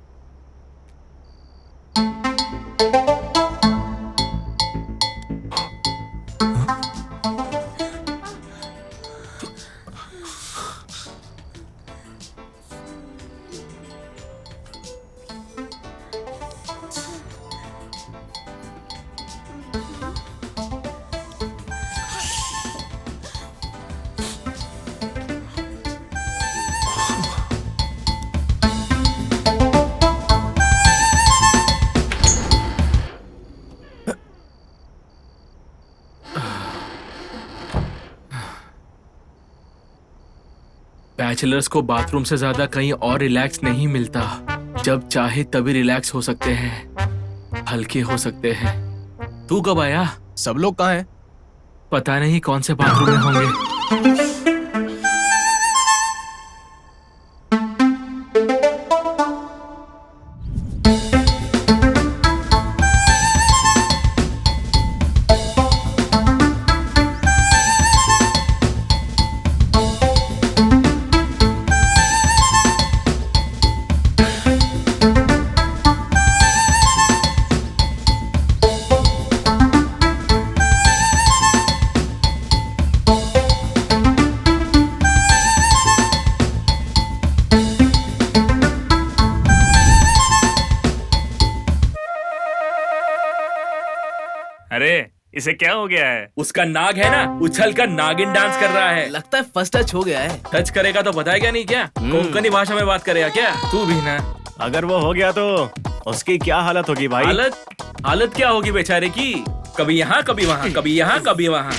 बैचलर्स को बाथरूम से ज्यादा कहीं और रिलैक्स नहीं मिलता। जब चाहे तभी रिलैक्स हो सकते हैं, हल्के हो सकते हैं। तू कब आया? सब लोग कहाँ हैं? पता नहीं कौन से बाथरूम में होंगे। अरे इसे क्या हो गया है? उसका नाग है ना, उछल कर नागिन डांस कर रहा है। लगता है फर्स्ट टच हो गया है। टच करेगा तो बताएगा नहीं क्या? कोंकणी भाषा में बात करेगा क्या? तू भी ना। अगर वो हो गया तो उसकी क्या हालत होगी भाई? हालत क्या होगी बेचारे की? कभी यहाँ कभी वहाँ, कभी यहाँ कभी वहाँ।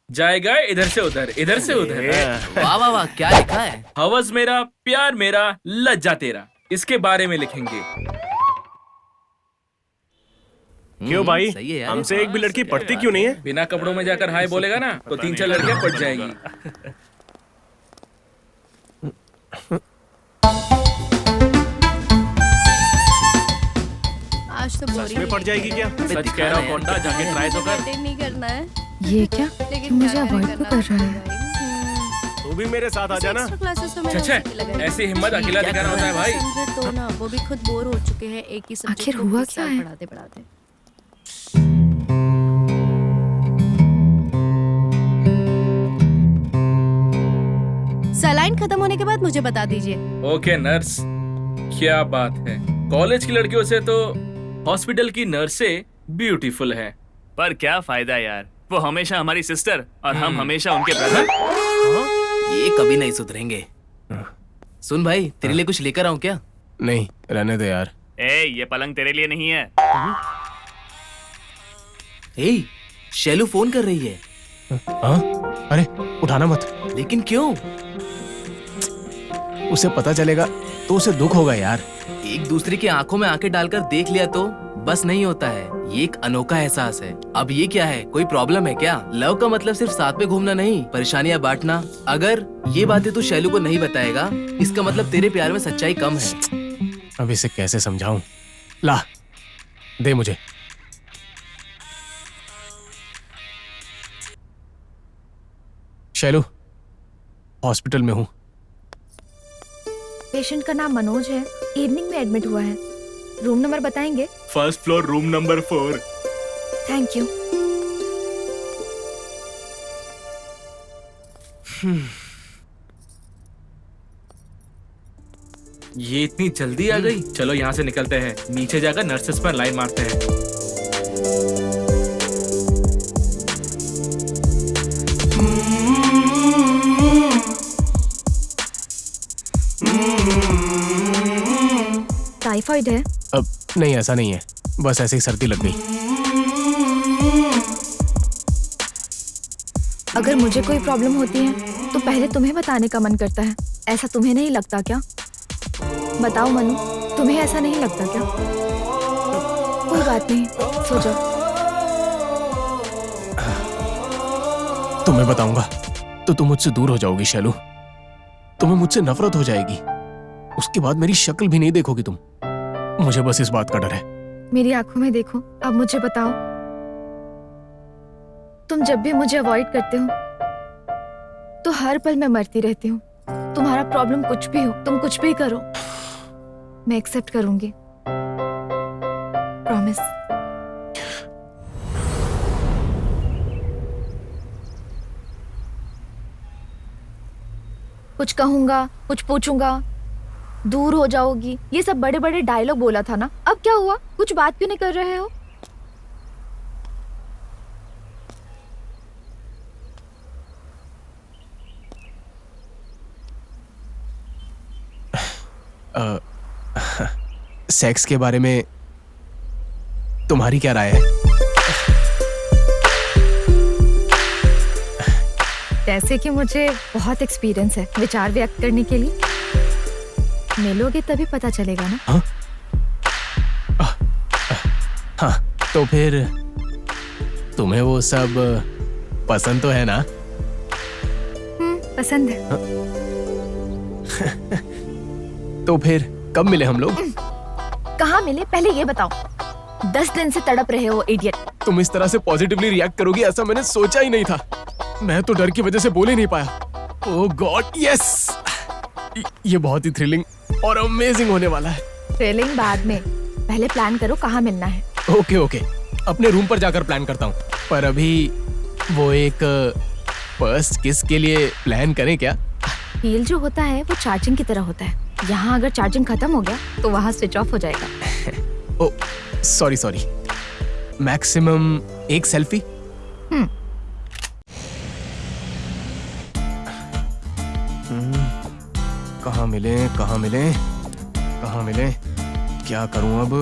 जाएगा इधर से उधर, इधर से उधर। वाह वाह वाह, क्या लिखा है? हवस मेरा, प्यार मेरा, लज्जा तेरा, इसके बारे में लिखेंगे। क्यों भाई? सही है यार। हमसे एक भी लड़की पढ़ती क्यों नहीं है? बिना कपड़ों में जाकर हाय बोलेगा ना तो 3-4 लड़कियां पट जाएगी। आज तो सच में पड़ जाएगी क्या? सच कह रहा हूँ कोंडा, जाके ट्राई तो कर। नहीं करना है, ये क्या? लेकिन मुझे क्या अवॉइड करना तो कर रहा है। तू भी मेरे साथ आ जाना। क्लासेस तो मैंने अच्छा, उसी की लगाई। ऐसी हिम्मत अकेला दिखाना होता है भाई। समझे तो ना, वो भी खुद बोर हो चुके हैं एक ही सब्जेक्ट आखिर को हुआ 20 क्या साल है? पढ़ाते पढ़ाते। सलाइन खत्म होने के बाद मुझे बता दीजिए। ओके नर्स, क्या बात है। कॉलेज की लड़कियों से तो हॉस्पिटल की नर्सें ब्यूटीफुल है। पर क्या फायदा यार, वो हमेशा हमारी सिस्टर और हम हमेशा उनके ब्रदर। ये कभी नहीं सुधरेंगे। सुन भाई, तेरे लिए कुछ लेकर आऊं क्या? नहीं, रहने दे यार। ए, ये पलंग तेरे लिए नहीं है। ए, शैलू फोन कर रही है। हाँ? अरे उठाना मत। लेकिन क्यों? उसे पता चलेगा तो उसे दुख होगा यार। एक दूसरे की आंखों में आंखें डालकर देख लिया तो बस नहीं होता है। ये एक अनोखा एहसास है। अब ये क्या है, कोई प्रॉब्लम है क्या? लव का मतलब सिर्फ साथ में घूमना नहीं, परेशानियां बांटना। अगर ये बातें तू शैलू को नहीं बताएगा, इसका मतलब तेरे प्यार में सच्चाई कम है। अब इसे कैसे समझाऊं? ला, दे मुझे। शैलू, हॉस्पिटल में हूँ। पेशेंट का नाम मनोज है, इवनिंग में एडमिट हुआ है। रूम नंबर बताएंगे? First floor, room number 4। Thank you. ये इतनी जल्दी आ गई? चलो यहाँ से निकलते हैं, नीचे जाकर नर्सेस पर लाइन मारते हैं। टाइफाइड है? अब नहीं, ऐसा नहीं है, बस ऐसे ही सर्दी लग गई। अगर मुझे कोई प्रॉब्लम होती है तो पहले तुम्हें बताने का मन करता है। ऐसा तुम्हें नहीं लगता क्या? बताओ मनु, तुम्हें ऐसा नहीं लगता क्या? कोई बात नहीं, सो जाओ। तुम्हें बताऊंगा तो तुम मुझसे दूर हो जाओगी शैलू। तुम्हें मुझसे नफरत हो जाएगी। उसके बाद मेरी शक्ल भी नहीं देखोगी तुम। मुझे बस इस बात का डर है। मेरी आंखों में देखो, अब मुझे बताओ, तुम जब भी मुझे अवॉइड करते हो तो हर पल मैं मरती रहती हूँ। तुम्हारा प्रॉब्लम कुछ भी हो, तुम कुछ भी करो, मैं एक्सेप्ट करूंगी। प्रॉमिस। कुछ कहूंगा, कुछ पूछूंगा, दूर हो जाओगी, ये सब बड़े बड़े डायलॉग बोला था ना। अब क्या हुआ? कुछ बात क्यों नहीं कर रहे हो? सेक्स के बारे में तुम्हारी क्या राय है? जैसे कि मुझे बहुत एक्सपीरियंस है विचार व्यक्त करने के लिए। मिलोगे तभी पता चलेगा ना। हाँ, तो फिर तुम्हें वो सब पसंद तो है ना? पसंद है। तो फिर कब मिले हम लोग? कहाँ मिले पहले ये बताओ। 10 दिन से तड़प रहे हो इडियट। तुम इस तरह से पॉजिटिवली रिएक्ट करोगी ऐसा मैंने सोचा ही नहीं था। मैं तो डर की वजह से बोल ही नहीं पाया। ओह गॉड, यस! ये बहुत ही थ्रिलिंग और अमेजिंग होने वाला है। थ्रिलिंग बाद में, पहले प्लान करो कहाँ मिलना है। ओके ओके, अपने रूम पर जाकर प्लान करता हूँ। पर अभी वो एक फर्स्ट किस के लिए प्लान करें क्या? फील जो होता है वो चार्जिंग की तरह होता है। यहाँ अगर चार्जिंग खत्म हो गया तो वहाँ स्विच ऑफ हो जाएगा। ओ सॉरी। मैक्सिमम एक सेल्फी? कहाँ मिले? क्या करूं अब?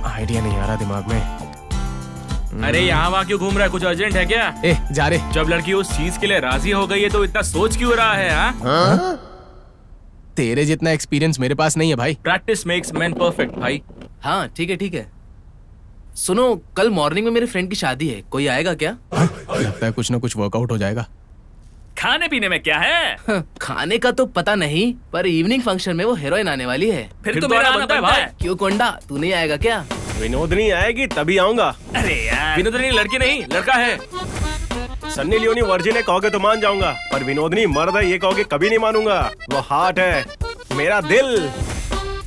आइडिया नहीं आ रहा दिमाग में। अरे यहाँ वहाँ क्यों घूम रहा है? कुछ अर्जेंट है क्या? ए, जा रे। जब लड़की उस चीज के लिए राजी हो गई है तो इतना सोच क्यों रहा है? हाँ? तेरे जितना एक्सपीरियंस मेरे पास नहीं है भाई। प्रैक्टिस मेक्स मैन परफेक्ट भाई। हाँ ठीक है। सुनो, कल मॉर्निंग में मेरे फ्रेंड की शादी है, कोई आएगा क्या? लगता है कुछ ना कुछ वर्कआउट हो जाएगा। खाने पीने में क्या है? खाने का तो पता नहीं, पर इवनिंग फंक्शन में वो हीरोइन आने वाली है। फिर तो मेरा आना बनता है भाई। क्यों कोंडा, तू नहीं आएगा क्या? विनोदनी आएगी तभी आऊंगा। अरे यार, विनोदनी लड़की नहीं लड़का है। सन्नी लियोनी वर्जिन है कहोगे तो मान जाऊंगा, पर विनोदनी मर्द है ये कहोगे कभी नहीं मानूंगा। वो हार्ट है, मेरा दिल।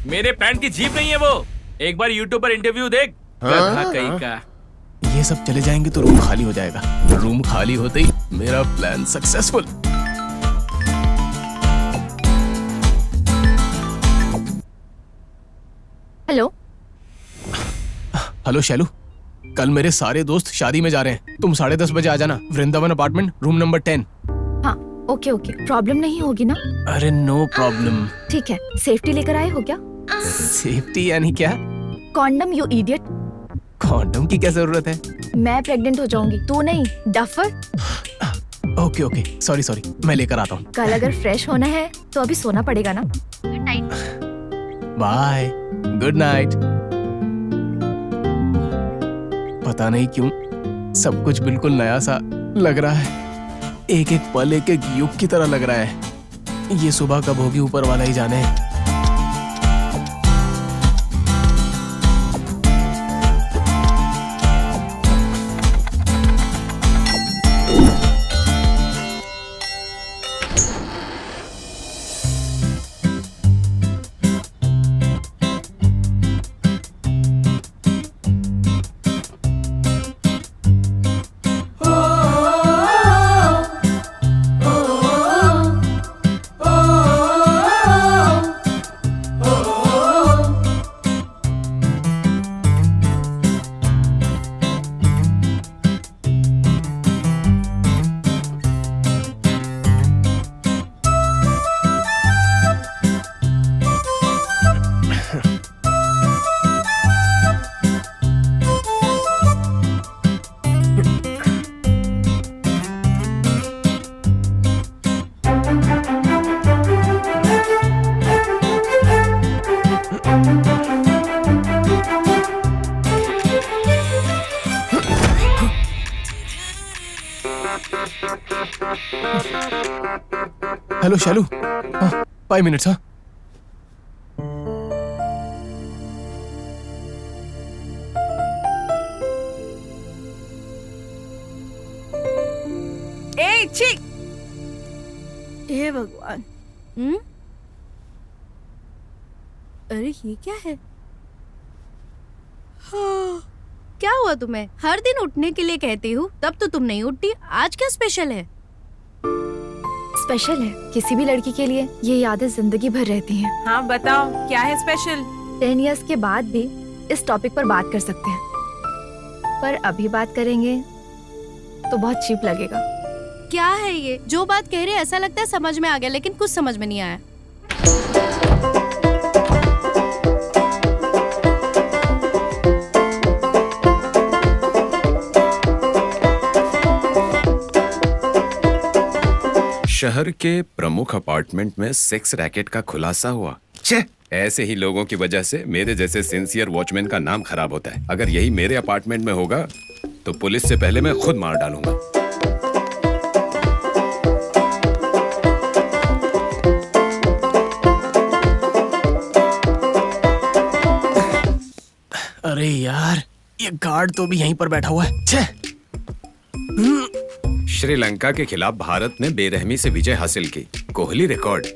मेरे पैंट की जीप नहीं है वो। एक बार यूट्यूब पर इंटरव्यू देख। गधा कहीं का। ये सब चले जाएंगे तो रूम खाली हो जाएगा। रूम खाली होते ही मेरा प्लान सक्सेसफुल। हेलो शैलू, कल मेरे सारे दोस्त शादी में जा रहे हैं। तुम 10:30 बजे आ जाना, वृंदावन अपार्टमेंट, रूम नंबर 10। हाँ ओके, प्रॉब्लम नहीं होगी ना? अरे नो प्रॉब्लम। ठीक है। सेफ्टी लेकर आए हो क्या? सेफ्टी यानी क्या? Condom, you idiot. कॉन्डम की क्या जरूरत है? मैं प्रेग्नेंट हो जाऊंगी, तू नहीं, डफर। ओके सॉरी, मैं लेकर आता हूँ। कल अगर फ्रेश होना है तो अभी सोना पड़ेगा ना। Good night. Bye, good night. पता नहीं क्यों सब कुछ बिल्कुल नया सा लग रहा है। एक एक पल एक एक युग की तरह लग रहा है। ये सुबह कब होगी ऊपर वाला ही जाने। हेलो शालू, हाँ 5 मिनट्स। हाँ ए छी, हे भगवान। अरे ये क्या है? हाँ, क्या हुआ तुम्हें? हर दिन उठने के लिए कहती हूँ, तब तो तुम नहीं उठती। आज क्या स्पेशल है? स्पेशल है, किसी भी लड़की के लिए ये यादें जिंदगी भर रहती हैं। हाँ बताओ क्या है स्पेशल? 10 इयर्स के बाद भी इस टॉपिक पर बात कर सकते हैं, पर अभी बात करेंगे तो बहुत चीप लगेगा। क्या है ये? जो बात कह रहे हैं ऐसा लगता है समझ में आ गया, लेकिन कुछ समझ में नहीं आया। शहर के प्रमुख अपार्टमेंट में सेक्स रैकेट का खुलासा हुआ। छे, ऐसे ही लोगों की वजह से मेरे जैसे सिंसियर वॉचमैन का नाम खराब होता है। अगर यही मेरे अपार्टमेंट में होगा तो पुलिस से पहले मैं खुद मार डालूंगा। अरे यार, ये गार्ड तो भी यहीं पर बैठा हुआ है। छे! श्रीलंका के खिलाफ भारत ने बेरहमी से विजय हासिल की। कोहली रिकॉर्ड।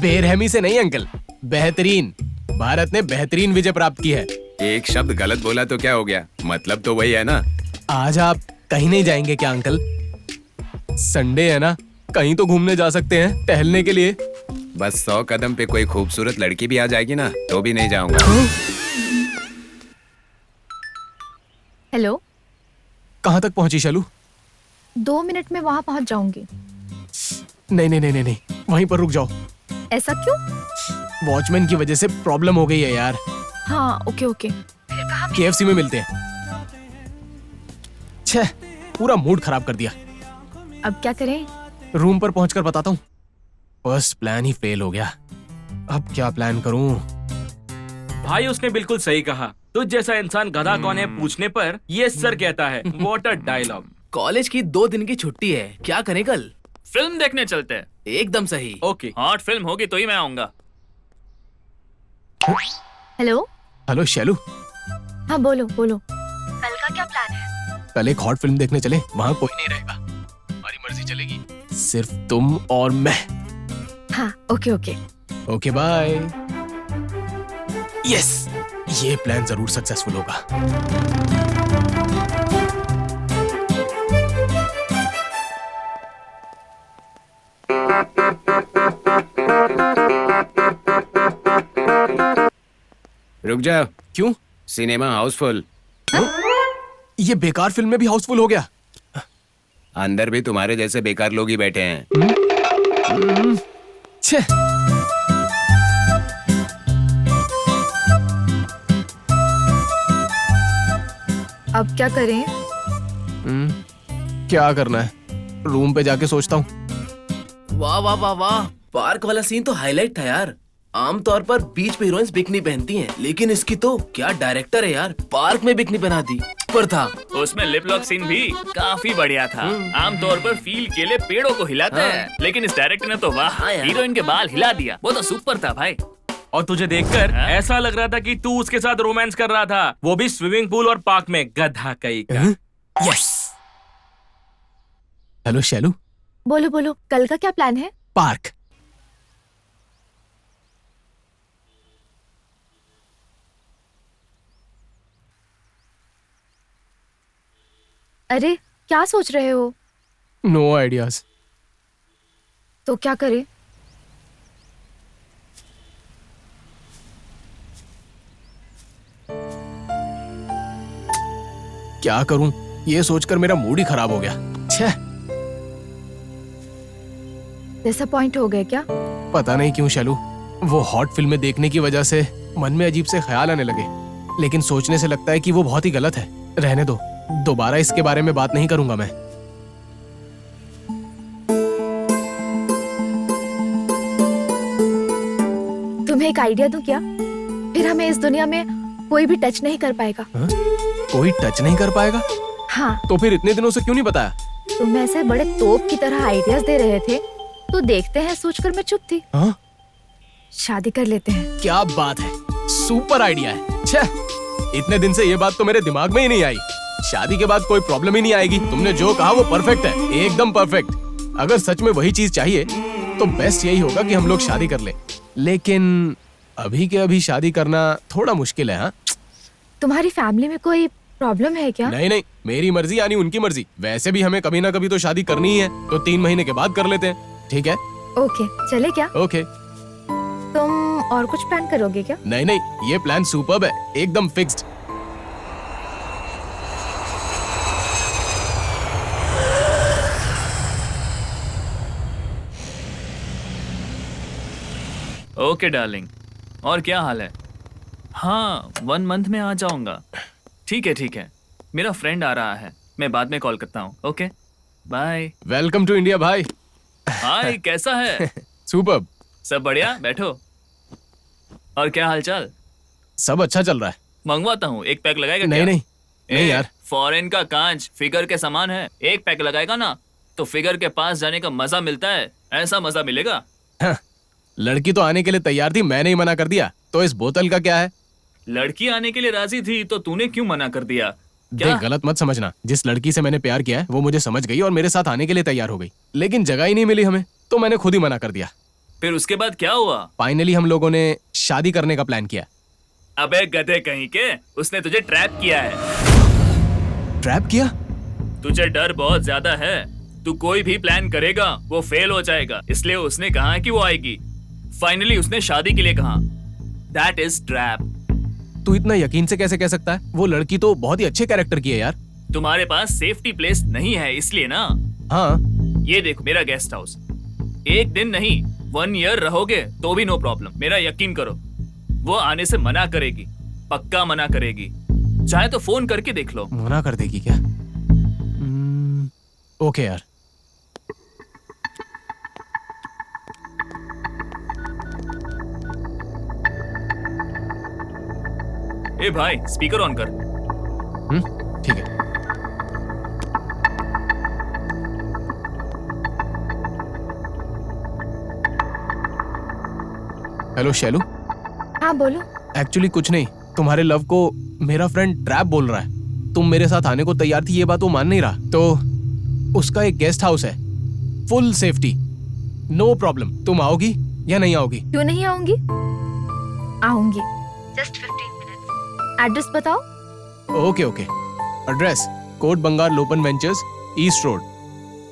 बेरहमी से नहीं अंकल, बेहतरीन। भारत ने बेहतरीन विजय प्राप्त की है। एक शब्द गलत बोला तो क्या हो गया? मतलब तो वही है ना। आज आप कहीं नहीं जाएंगे क्या अंकल? संडे है ना, कहीं तो घूमने जा सकते हैं, टहलने के लिए। बस 100 कदम पे कोई खूबसूरत लड़की भी आ जाएगी ना, तो भी नहीं जाऊंगा। हेलो, कहाँ तक पहुंची शालू? 2 मिनट में वहाँ पहुँच जाऊंगी। नहीं, वहीं पर रुक जाओ। ऐसा क्यों? वॉचमैन की वजह से प्रॉब्लम हो गई है यार। हाँ ओके। KFC में मिलते हैं। छे, पूरा मूड खराब कर दिया। अब क्या करें? रूम पर पहुंचकर बताता हूँ। फर्स्ट प्लान ही फेल हो गया, अब क्या प्लान करूं? भाई उसने बिल्कुल सही कहा। तुझ जैसा इंसान गधा कौन है पूछने पर ये सर कहता है। What a dialogue. कॉलेज की 2 दिन की छुट्टी है, क्या करें कल? फिल्म देखने चलते हैं। एकदम सही। ओके। हॉट फिल्म होगी तो ही मैं आऊंगा। हेलो शैलू। हाँ बोलो। कल का क्या प्लान है? कल एक हॉट फिल्म देखने चले, वहाँ कोई नहीं रहेगा, हमारी मर्जी चलेगी, सिर्फ तुम और मैं। हाँ ओके बाय। यस, ये प्लान जरूर सक्सेसफुल होगा। रुक जाओ। क्यों? सिनेमा हाउसफुल। ये बेकार फिल्म में भी हाउसफुल हो गया। अंदर भी तुम्हारे जैसे बेकार लोग ही बैठे हैं। छे। अब क्या करें? क्या करना है? रूम पे जाके सोचता हूँ। वाह, पार्क वाला सीन तो हाईलाइट था यार। आमतौर पर बीच पे हीरोइंस बिकनी पहनती हैं, लेकिन इसकी तो क्या डायरेक्टर है यार, पार्क में बिकनी बना दी। पर था उसमें लिप लॉक सीन भी काफी बढ़िया था। आमतौर पर फील के लिए पेड़ों को हिलाते हैं, लेकिन इस डायरेक्टर ने तो वाह, हीरोइन के बाल हिला दिया। वो तो सुपर था भाई। और तुझे देखकर ऐसा लग रहा था कि तू उसके साथ रोमांस कर रहा था, वो भी स्विमिंग पूल और पार्क में। गधा कहीं का। यस। हेलो शैलू। बोलो, कल का क्या प्लान है? पार्क। अरे क्या सोच रहे हो? No ideas. तो क्या करें? क्या करूं? ये सोचकर मेरा मूड ही खराब हो गया। छे। डिसअपॉइंट हो गए क्या? पता नहीं क्यों शैलू, वो हॉट फिल्में देखने की वजह से मन में अजीब से ख्याल आने लगे, लेकिन सोचने से लगता है कि वो बहुत ही गलत है। रहने दो, दोबारा इसके बारे में बात नहीं करूंगा मैं। तुम्हें एक आइडिया दूं क्या? फिर हमें इस दुनिया में कोई भी टच नहीं कर पाएगा। कोई टच नहीं कर पाएगा? हाँ। तो फिर इतने दिनों से क्यों नहीं बताया? तुम ऐसे बड़े तोप की तरह आइडियाज दे रहे थे तो देखते हैं सोचकर मैं चुप थी। हाँ? शादी कर लेते हैं। क्या बात है, सुपर आइडिया है। छे, इतने दिन से ये बात तो मेरे दिमाग में ही नहीं आई। शादी के बाद कोई प्रॉब्लम ही नहीं आएगी। तुमने जो कहा वो परफेक्ट है, एकदम परफेक्ट। अगर सच में वही चीज चाहिए तो बेस्ट यही होगा कि हम लोग शादी कर ले। लेकिन अभी के अभी शादी करना थोड़ा मुश्किल है। हाँ, तुम्हारी फैमिली में कोई प्रॉब्लम है क्या? नहीं नहीं, मेरी मर्जी यानी उनकी मर्जी। वैसे भी हमें कभी ना कभी तो शादी करनी ही है, तो 3 महीने के बाद कर लेते हैं। ठीक है? ओके, चले क्या? ओके। तुम और कुछ प्लान करोगे क्या? नहीं नहीं, ये प्लान सुपर्ब है, एकदम फिक्स्ड। ओके डार्लिंग, और क्या हाल है? हाँ, 1 मंथ में आ जाऊंगा। ठीक है, मेरा फ्रेंड आ रहा है, मैं बाद में कॉल करता हूँ। Okay bye. Welcome to India भाई। हाय, कैसा है? सुपर्ब। सब बढ़िया, बैठो। और क्या हालचाल? सब अच्छा चल रहा है। मंगवाता हूँ, एक पैक लगाएगा? नहीं क्या? नहीं नहीं यार, फॉरेन का कांच फिगर के समान है, एक पैक लगाएगा ना तो फिगर के पास जाने का मजा मिलता है, ऐसा मजा मिलेगा। हाँ, लड़की तो आने के लिए तैयार थी, मैंने ही मना कर दिया, तो इस बोतल का क्या है? लड़की आने के लिए राजी थी तो तूने क्यों मना कर दिया? क्या? देख, गलत मत समझना। जिस लड़की से मैंने प्यार किया है वो मुझे समझ गई और मेरे साथ आने के लिए तैयार हो गई, लेकिन जगह ही नहीं मिली हमें, तो मैंने खुद ही मना कर दिया। फिर उसके बाद क्या हुआ? फाइनली हम लोगों ने शादी करने का प्लान किया। अबे गधे कहीं के, उसने तुझे ट्रैप किया है। ट्रैप किया? तुझे डर बहुत ज्यादा है, तू कोई भी प्लान करेगा वो फेल हो जाएगा, इसलिए उसने कहा कि वो आएगी। फाइनली उसने शादी के लिए कहा। That is trap. तू इतना यकीन से कैसे कह सकता है? वो लड़की तो बहुत ही अच्छे कैरेक्टर की है यार। तुम्हारे पास सेफ्टी प्लेस नहीं है इसलिए ना। हाँ, ये देखो मेरा गेस्ट हाउस, 1 दिन नहीं 1 ईयर रहोगे तो भी नो प्रॉब्लम। मेरा यकीन करो, वो आने से मना करेगी, पक्का मना करेगी। चाहे तो फोन करके देख लो। मना कर देगी क्या? ओके यार। ए भाई, स्पीकर ऑन कर। ठीक है। हेलो शैलू। हाँ बोलो। एक्चुअली कुछ नहीं, तुम्हारे लव को मेरा फ्रेंड ट्रैप बोल रहा है। तुम मेरे साथ आने को तैयार थी, ये बात वो मान नहीं रहा, तो उसका एक गेस्ट हाउस है, फुल सेफ्टी, नो प्रॉब्लम। तुम आओगी या नहीं आओगी? क्यों नहीं आऊंगी? आऊंगी। Just 15 minutes. एड्रेस बताओ। Okay okay. एड्रेस कोट बंगाल लोपन वेंचर्स, ईस्ट रोड।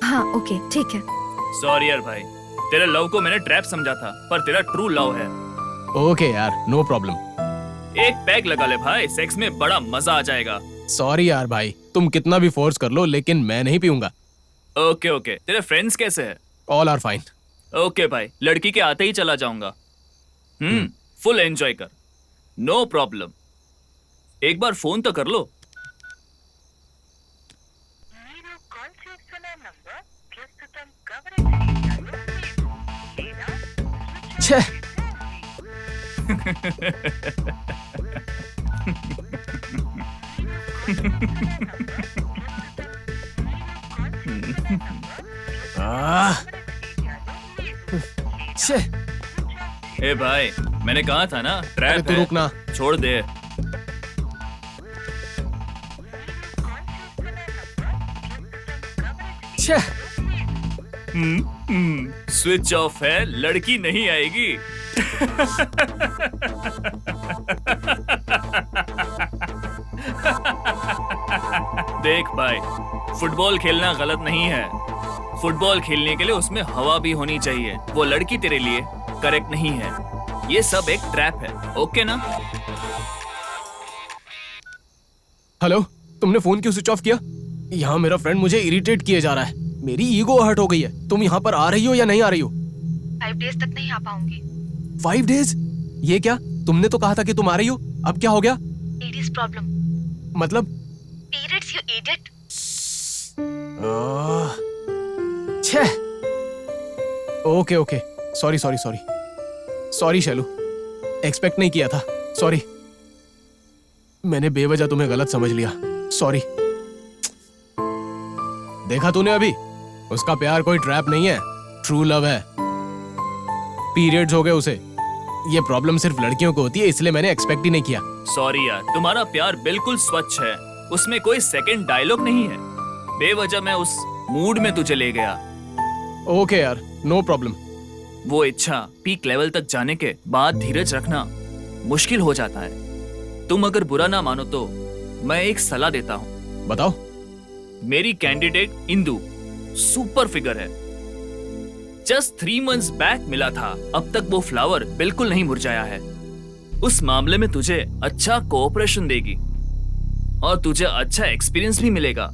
हाँ ओके, ठीक है। सॉरी यार भाई, तेरे लव को मैंने ट्रैप समझा था, पर तेरा ट्रू लव है। ओके यार, नो प्रॉब्लम। एक पैक लगा ले भाई, सेक्स में बड़ा मजा आ जाएगा। सॉरी यार भाई, तुम कितना भी फोर्स कर लो, लेकिन मैं नहीं पीऊंगा। Okay okay. तेरे फ्रेंड्स कैसे हैं? All are fine. ओके भाई, लड़की के आते ही चला जाऊंगा। फुल एंजॉय कर, नो प्रॉब्लम। एक बार फोन तो कर लो। छे। छे। ए भाई, मैंने कहा था ना ट्रैप तू है। रुकना। छोड़ दे। छे। स्विच ऑफ है, लड़की नहीं आएगी। देख भाई, फुटबॉल खेलना गलत नहीं है। फुटबॉल खेलने के लिए उसमें हवा भी होनी चाहिए। वो लड़की तेरे लिए करेक्ट नहीं है। ये सब एक ट्रैप है, ओके ना? हेलो, तुमने फोन क्यों स्विच ऑफ किया? यहाँ मेरा फ्रेंड मुझे इरिटेट किए जा रहा है, मेरी ईगो हर्ट हो गई है। तुम यहाँ पर आ रही हो या नहीं आ रही हो? 5 डेज तक नहीं आ पाऊंगी। 5 डेज? ये क्या? तुमने तो कहा था कि तुम आ रही हो, अब क्या हो गया? Ladies problem. मतलब? Periods, you idiot. छे। Okay okay, sorry sorry sorry sorry Shailu, expect नहीं किया था, सॉरी। मैंने बेवजह तुम्हें गलत समझ लिया, सॉरी। देखा तूने अभी? उसका प्यार कोई ट्रैप नहीं है, ट्रू लव है। पीरियड्स हो गए उसे। ये प्रॉब्लम सिर्फ लड़कियों को होती है, इसलिए मैंने एक्सपेक्ट ही नहीं किया। सॉरी यार, तुम्हारा प्यार बिल्कुल स्वच्छ है, उसमें कोई सेकंड डायलॉग नहीं है। बेवजह मैं उस मूड में तुझे ले गया। ओके यार, नो प्रॉब्लम। वो इच्छा पीक लेवल तक जाने के बाद धीरज रखना मुश्किल हो जाता है। तुम अगर बुरा ना मानो तो मैं एक सलाह देता हूँ। बताओ। मेरी कैंडिडेट इंदु सुपर फिगर है। जस्ट 3 months बैक मिला था, अब तक वो फ्लावर बिल्कुल नहीं मुरझाया है। उस मामले में तुझे अच्छा कोऑपरेशन देगी और तुझे अच्छा एक्सपीरियंस भी मिलेगा।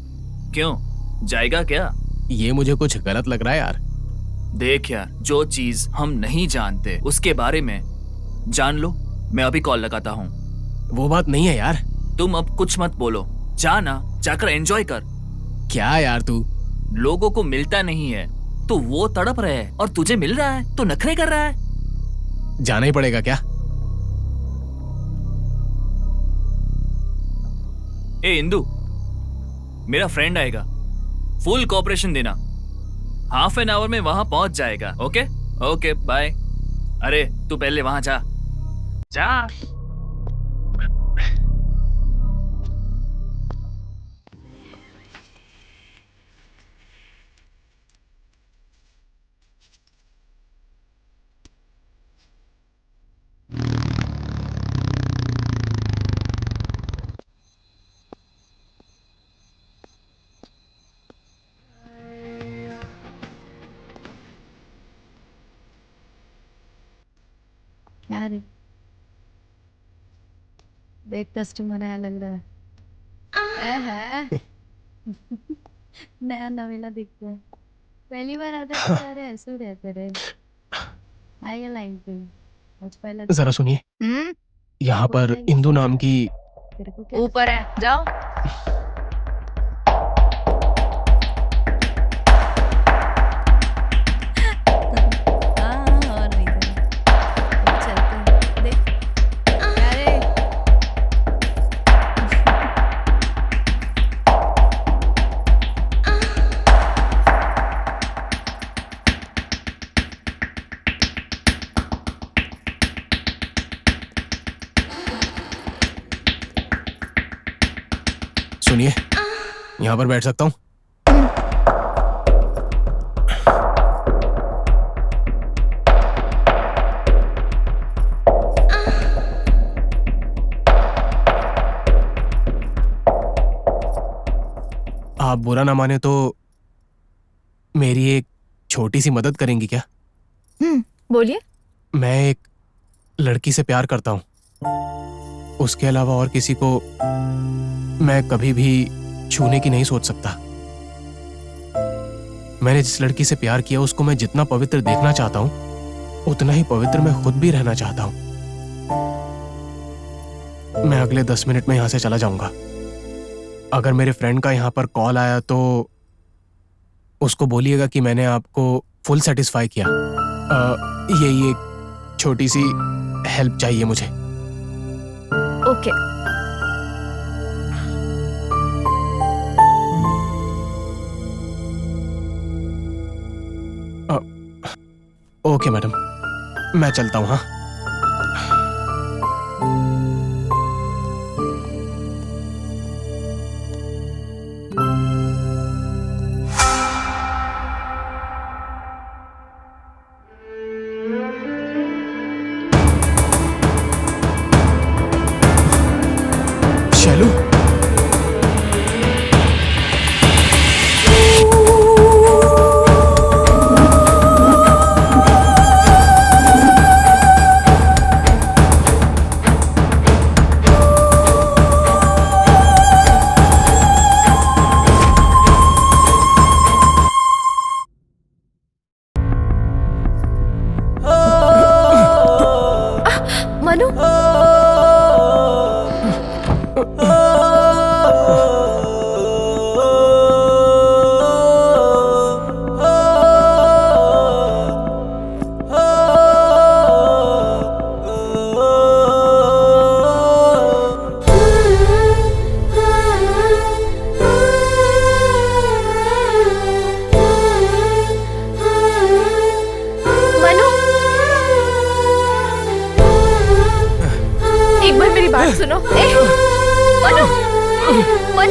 क्यों, जाएगा क्या? ये मुझे कुछ गलत लग रहा है यार। देख यार, जो चीज हम नहीं जानते उसके बारे में जान लो। मैं अभी कॉल लगाता हूँ। वो बात नहीं है यार। तुम अब कुछ मत बोलो, जाना, जाकर एंजॉय कर। क्या यार तू? लोगों को मिलता नहीं है तो वो तड़प रहे हैं और तुझे मिल रहा है तो नखरे कर रहा है। जाना ही पड़ेगा क्या? ए इंदु, मेरा फ्रेंड आएगा, फुल कोऑपरेशन देना। हाफ एन आवर में वहां पहुंच जाएगा। Okay okay bye. अरे तू पहले वहां जा जा। क्या रे, देख कस्टमर आया लग रहा है। नया नवेला दिखता है। पहली बार आता है तो सारे ऐसे रहते रहे। आइए लाइन पे। आज पहले जरा सुनिए, यहाँ पर इंदु नाम की ऊपर है, जाओ। और नहीं तो चलते हैं। देख अरे सुनिए, यहाँ पर बैठ सकता हूँ? आप बुरा ना माने तो मेरी एक छोटी सी मदद करेंगी क्या? बोलिए। मैं एक लड़की से प्यार करता हूँ। उसके अलावा और किसी को मैं कभी भी छूने की नहीं सोच सकता। मैंने जिस लड़की से प्यार किया उसको मैं जितना पवित्र देखना चाहता हूँ उतना ही पवित्र मैं खुद भी रहना चाहता हूँ। मैं अगले 10 मिनट में यहाँ से चला जाऊंगा। अगर मेरे फ्रेंड का यहाँ पर कॉल आया तो उसको बोलिएगा कि मैंने आपको फुल सेटिस्फाई किया। यही एक छोटी सी हेल्प चाहिए मुझे। ओके। ओके मैडम, मैं चलता हूँ। हाँ, शैलू।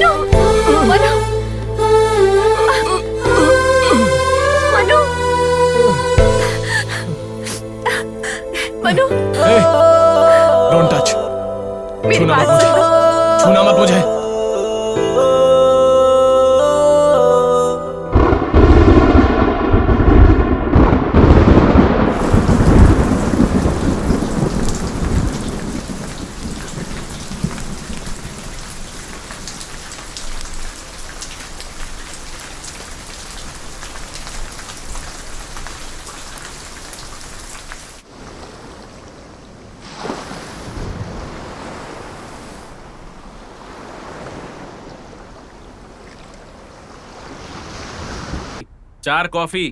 Manu, Manu, Manu, Manu, don't touch. मेरी छूना बात मत मुझे, सुनो। छूना मत मुझे। चार कॉफी।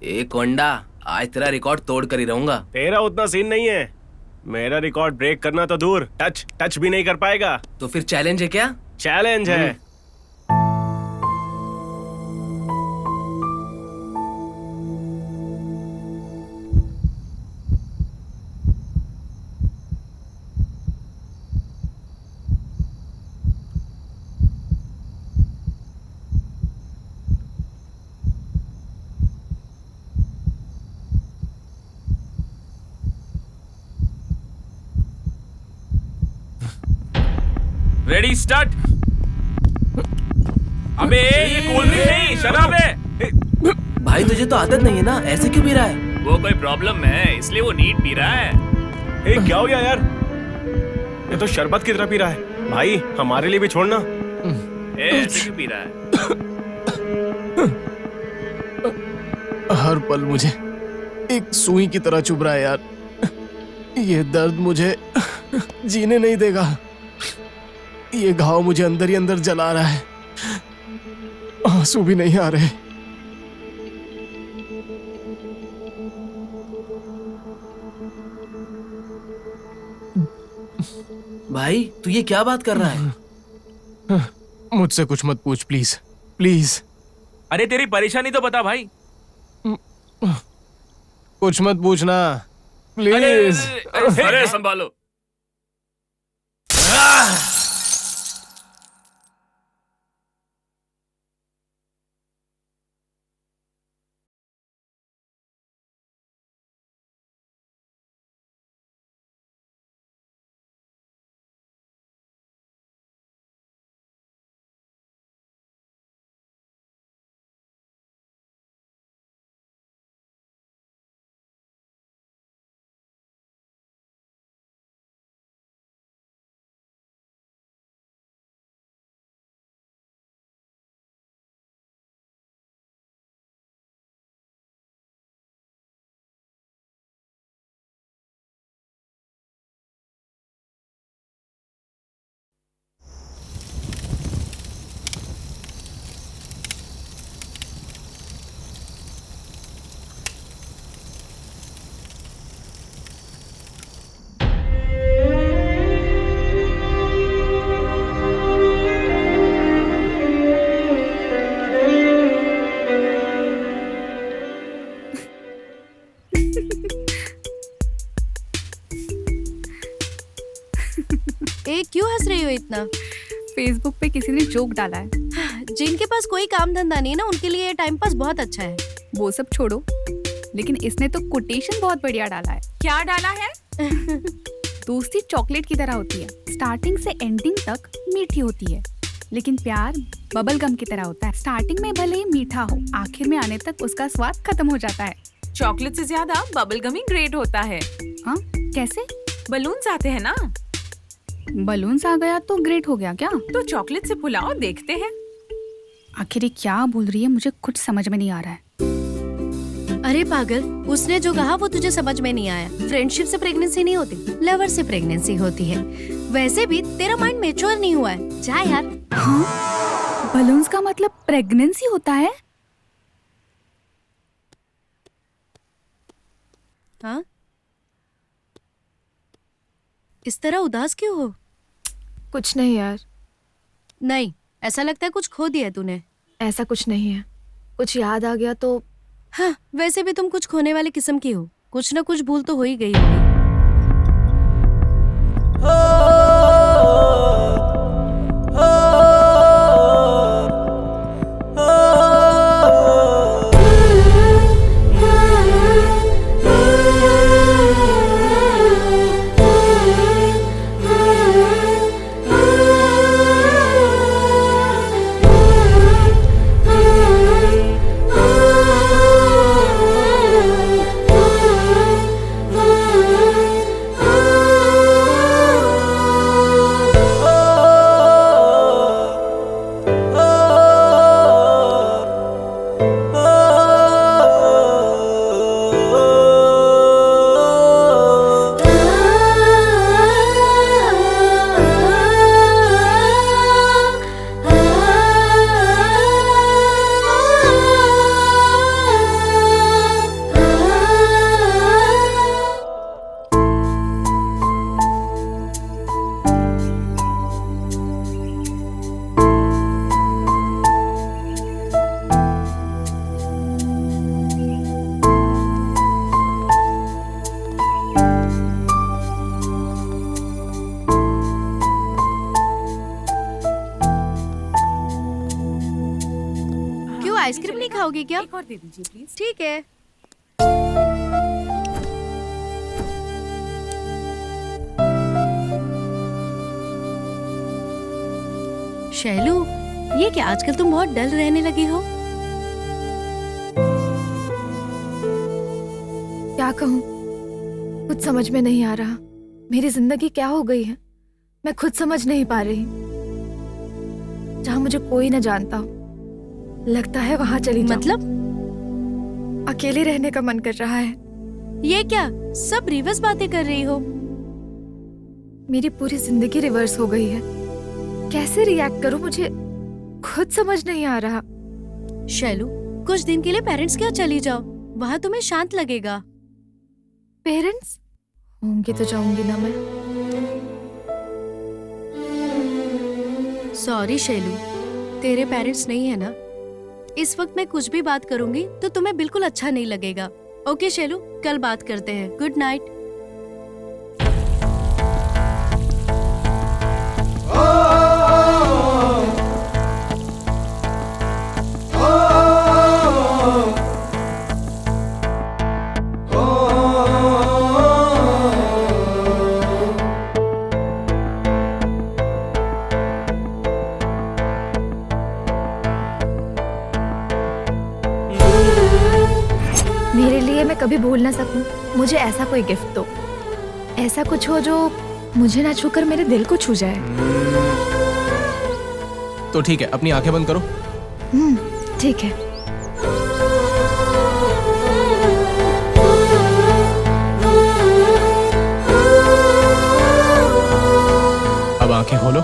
एक कोंडा, आज तेरा रिकॉर्ड तोड़ कर ही रहूंगा। तेरा उतना सीन नहीं है, मेरा रिकॉर्ड ब्रेक करना तो दूर, टच भी नहीं कर पाएगा। तो फिर चैलेंज है क्या? चैलेंज है। Ready start. अबे ये कोल्ड ड्रिंक नहीं, शराब है। भाई तुझे तो आदत नहीं है ना, ऐसे क्यों पी रहा है? वो कोई प्रॉब्लम है इसलिए वो नीट पी रहा है। क्या हो गया यार, ये तो शरबत की तरह पी रहा है। भाई हमारे लिए भी छोड़ना। ऐसे क्यों पी रहा है? हर पल मुझे एक सुई की तरह चुभ रहा है यार। ये दर्द मुझे जीने नहीं देगा। ये घाव मुझे अंदर ही अंदर जला रहा है। आंसू भी नहीं आ रहे। भाई तू ये क्या बात कर रहा है? मुझसे कुछ मत पूछ प्लीज, प्लीज। अरे तेरी परेशानी तो बता भाई। कुछ मत पूछना प्लीज। अरे संभालो। क्यों हंस रही हो इतना? फेसबुक पे किसी ने जोक डाला है। जिनके पास कोई काम धंधा नहीं है ना, उनके लिए ये टाइम पास बहुत अच्छा है। वो सब छोड़ो, लेकिन इसने तो कोटेशन बहुत बढ़िया डाला है। क्या डाला है? दोस्ती चॉकलेट की तरह होती है, स्टार्टिंग से एंडिंग तक मीठी होती है, लेकिन प्यार बबल गम की तरह होता है। स्टार्टिंग में भले ही मीठा हो, आखिर में आने तक उसका स्वाद खत्म हो जाता है। चॉकलेट से ज्यादा बबल गम ही ग्रेट होता है। हाँ कैसे? बलून्स आते हैं ना। बलून्स आ गया तो ग्रेट हो गया क्या? तो चॉकलेट से फुलाओ, देखते हैं। आखिर ये क्या बोल रही है, मुझे कुछ समझ में नहीं आ रहा है। अरे पागल, उसने जो कहा वो तुझे समझ में नहीं आया। फ्रेंडशिप से प्रेगनेंसी नहीं होती, लवर से प्रेगनेंसी होती है। वैसे भी तेरा माइंड मैच्योर नहीं हुआ है, जा यार। हाँ? बलून्स का मतलब प्रेगनेंसी होता है? हाँ? इस तरह उदास क्यों हो? कुछ नहीं यार। नहीं, ऐसा लगता है कुछ खो दिया तूने। ऐसा कुछ नहीं है, कुछ याद आ गया तो। हाँ, वैसे भी तुम कुछ खोने वाले किस्म की हो, कुछ ना कुछ भूल तो हो ही गई होगी। आइसक्रीम नहीं खाओगी क्या? एक और दे दीजिए प्लीज। ठीक है। शैलू, ये क्या आजकल तुम बहुत डल रहने लगी हो? क्या कहूँ, कुछ समझ में नहीं आ रहा। मेरी जिंदगी क्या हो गई है, मैं खुद समझ नहीं पा रही। जहाँ मुझे कोई न जानता हो, लगता है वहां चली जाऊं। मतलब? अकेले रहने का मन कर रहा है। ये क्या सब रिवर्स बातें कर रही हो? मेरी पूरी जिंदगी रिवर्स हो गई है। कैसे रिएक्ट करूं, मुझे खुद समझ नहीं आ रहा। शैलू, कुछ दिन के लिए पेरेंट्स के यहाँ चली जाओ, वहाँ तुम्हें शांत लगेगा। पेरेंट्स होंगे तो जाऊंगी ना मैं। सॉरी शैलू, तेरे पेरेंट्स नहीं है ना। इस वक्त मैं कुछ भी बात करूंगी तो तुम्हें बिल्कुल अच्छा नहीं लगेगा। ओके शैलू, कल बात करते हैं। Good night. मेरे लिए मैं कभी भूल ना सकूं, मुझे ऐसा कोई गिफ्ट दो। ऐसा कुछ हो जो मुझे ना छूकर मेरे दिल को छू जाए। तो ठीक है, अपनी आंखें बंद करो। ठीक है। अब आंखें खोलो।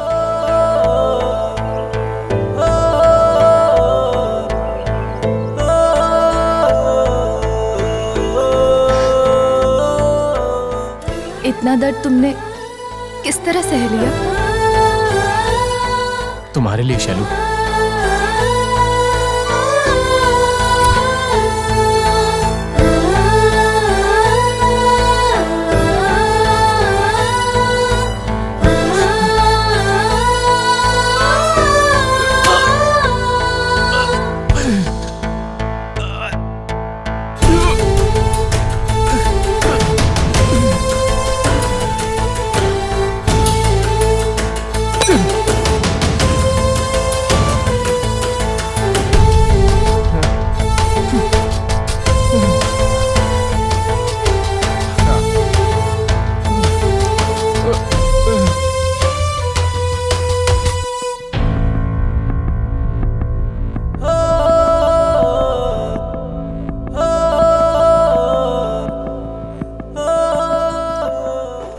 इतना दर्द तुमने किस तरह सह लिया? तुम्हारे लिए शैलू।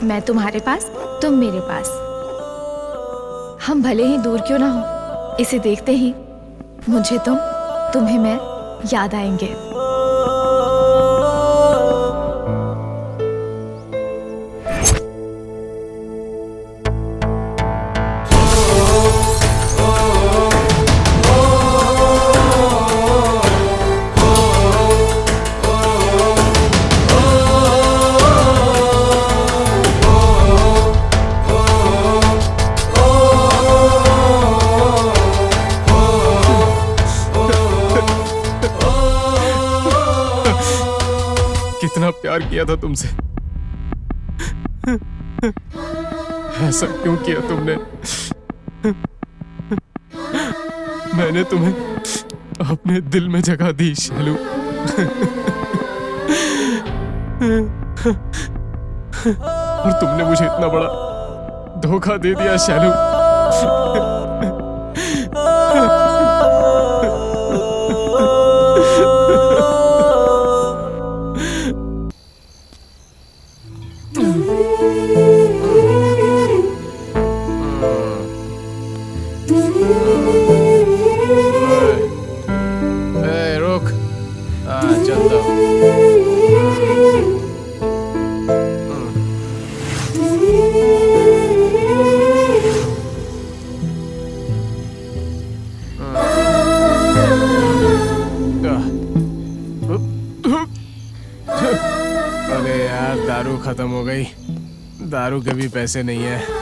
मैं तुम्हारे पास, तुम मेरे पास। हम भले ही दूर क्यों ना हो, इसे देखते ही मुझे तुम, तुम्हें मैं याद आएंगे। कितना प्यार किया था तुमसे, ऐसा क्यों किया तुमने? मैंने तुम्हें अपने दिल में जगह दी शैलू। और तुमने मुझे इतना बड़ा धोखा दे दिया शैलू। रुक, चलता हूँ। अबे यार, दारू खत्म हो गई। दारू के भी पैसे नहीं है।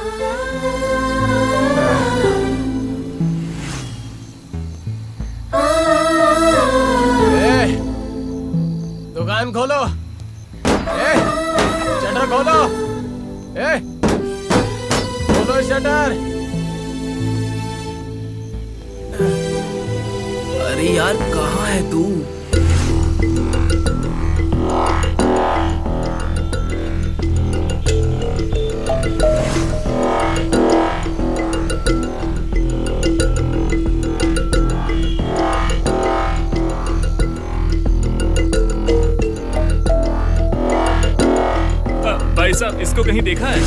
दुकान खोलो। शटर खोलो। खोलो शटर। अरे यार कहाँ है तू? भाई साहब इसको कहीं देखा है?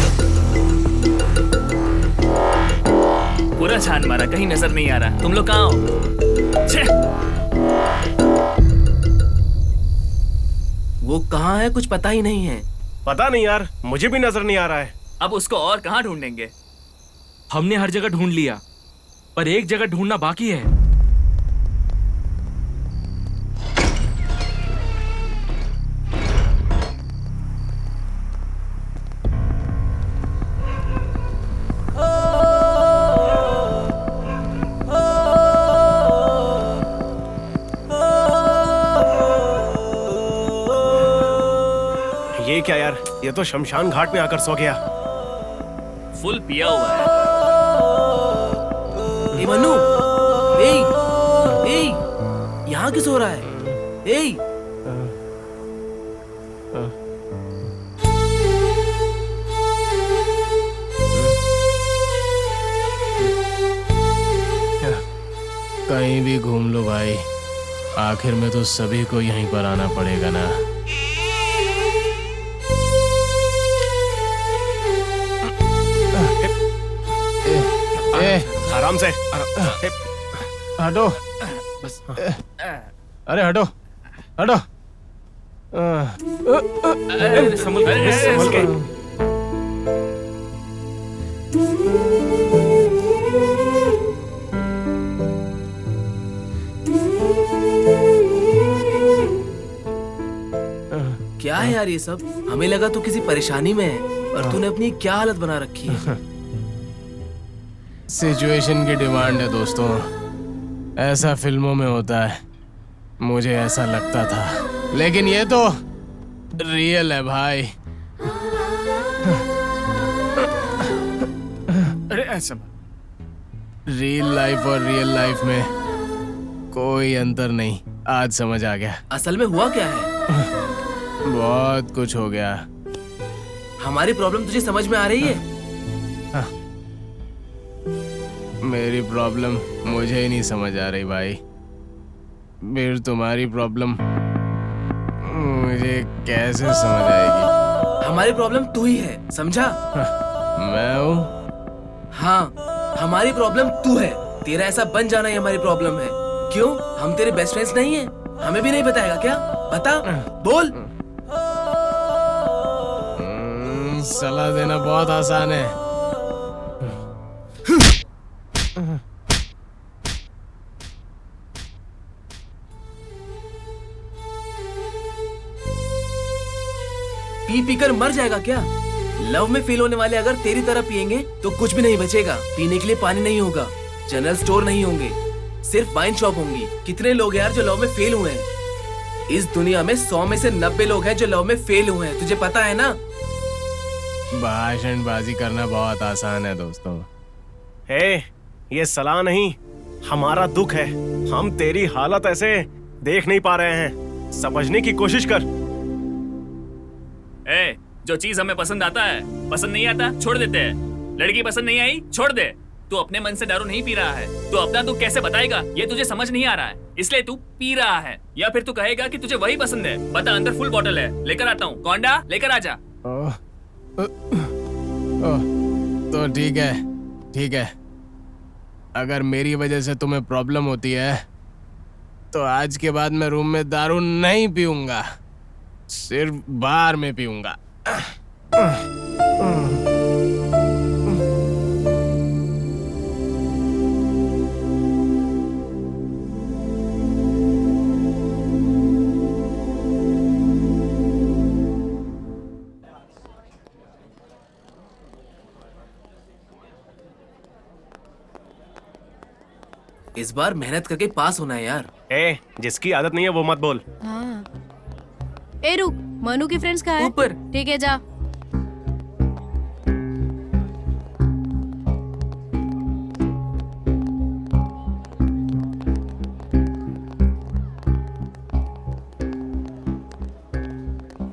पूरा छान मारा, कहीं नजर नहीं आ रहा। तुम लोग कहाँ हो? छे! वो कहाँ है कुछ पता ही नहीं है। पता नहीं यार, मुझे भी नजर नहीं आ रहा है। अब उसको और कहाँ ढूंढेंगे? हमने हर जगह ढूंढ लिया, पर एक जगह ढूंढना बाकी है। ये क्या यार, ये तो शमशान घाट में आकर सो गया। फुल पिया हुआ है। ए मन्नू, यहाँ किस हो रहा है? कहीं भी घूम लो भाई, आखिर में तो सभी को यहीं पर आना पड़ेगा ना। आराम से। हटो बस। अरे हटो हटो। संभल के। क्या है यार ये सब? हमें लगा तू किसी परेशानी में है, और तूने अपनी क्या हालत बना रखी है। सिचुएशन की डिमांड है दोस्तों, ऐसा फिल्मों में होता है। मुझे ऐसा लगता था, लेकिन ये तो रियल है भाई। अरे ऐसा रियल लाइफ और रियल लाइफ में कोई अंतर नहीं, आज समझ आ गया। असल में हुआ क्या है? बहुत कुछ हो गया। हमारी प्रॉब्लम तुझे समझ में आ रही है? मेरी प्रॉब्लम मुझे ही नहीं समझ आ रही भाई, फिर तुम्हारी प्रॉब्लम मुझे कैसे समझ आएगी? हमारी प्रॉब्लम तू ही है, समझा? मैं हूँ? हाँ, हमारी प्रॉब्लम तू है। तेरा ऐसा बन जाना ही हमारी प्रॉब्लम है। क्यों? हम तेरे बेस्ट फ्रेंड्स नहीं है? हमें भी नहीं बताएगा क्या? बता, बोल। सलाह देना बहुत आसान है। पी पी कर मर जाएगा क्या? लव में फेल होने वाले अगर तेरी तरह पिएंगे तो कुछ भी नहीं बचेगा। पीने के लिए पानी नहीं होगा, जनरल स्टोर नहीं होंगे, सिर्फ वाइन शॉप होंगी। कितने लोग यार जो लव में फेल हुए हैं? इस दुनिया में 100 में से 90 लोग हैं जो लव में फेल हुए हैं। तुझे पता है ना? भाषणबाजी करना बहुत आसान है दोस्तों। ये सलाह नहीं, हमारा दुख है। हम तेरी हालत ऐसे देख नहीं पा रहे हैं, समझने की कोशिश कर। जो चीज हमें पसंद आता है, पसंद नहीं आता छोड़ देते हैं। लड़की पसंद नहीं आई, छोड़ दे। तू अपने मन से दारू नहीं पी रहा है, तू अपना दुख कैसे बताएगा ये तुझे समझ नहीं आ रहा है, इसलिए तू पी रहा है। या फिर तू कहेगा कि तुझे वही पसंद है। बता, अंदर फुल बोतल है, लेकर आता हूँ। कौंडा लेकर आजा। तो ठीक है। अगर मेरी वजह से तुम्हें प्रॉब्लम होती है तो आज के बाद मैं रूम में दारू नहीं पीऊंगा, सिर्फ बार में पीऊंगा। इस बार मेहनत करके पास होना है यार। जिसकी आदत नहीं है वो मत बोल। हाँ। ए रुक, मनु की फ्रेंड्स कहाँ है? ऊपर। ठीक है जा।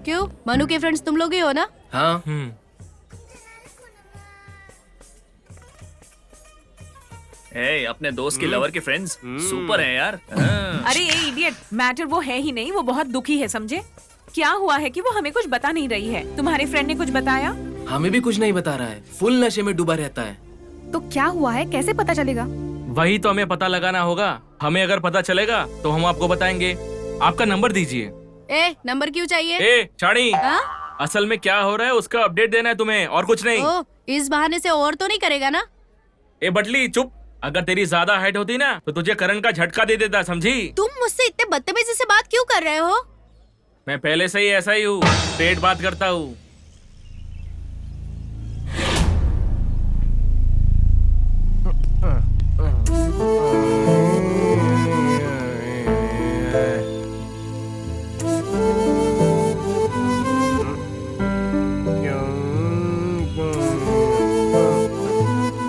क्यों, मनु के फ्रेंड्स तुम लोग ही हो ना? हाँ। ए, अपने दोस्त की लवर के फ्रेंड्स सुपर है यार। हाँ। अरे ये इडियट, मैटर वो है ही नहीं, वो बहुत दुखी है समझे। क्या हुआ है कि वो हमें कुछ बता नहीं रही है। तुम्हारे फ्रेंड ने कुछ बताया? हमें भी कुछ नहीं बता रहा है, फुल नशे में डूबा रहता है। तो क्या हुआ है, कैसे पता चलेगा? वही तो हमें पता लगाना होगा। हमें अगर पता चलेगा तो हम आपको बताएंगे। आपका नंबर दीजिए। ए, नंबर क्यों चाहिए? ए चाणी, हाँ? असल में क्या हो रहा है उसका अपडेट देना है तुम्हें, और कुछ नहीं। ओ, इस बहाने से और तो नहीं करेगा ना? ए बटली चुप। अगर तेरी ज्यादा हाइट होती ना तो तुझे करंट का झटका दे देता, समझी? तुम मुझसे इतने बदतमीजी से बात क्यों कर रहे हो? मैं पहले से ही ऐसा ही हूँ, स्ट्रेट बात करता हूँ।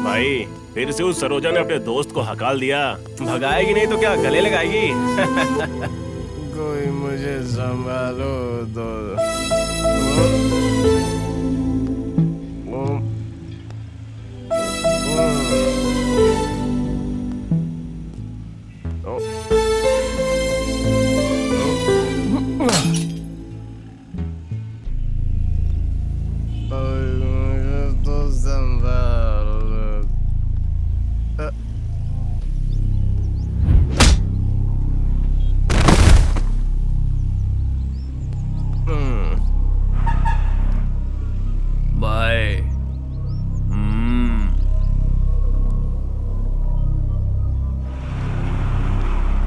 भाई फिर से उस सरोजा ने अपने दोस्त को हकाल दिया। भगाएगी नहीं तो क्या गले लगाएगी? कोई मुझे संभालो दो। बाय।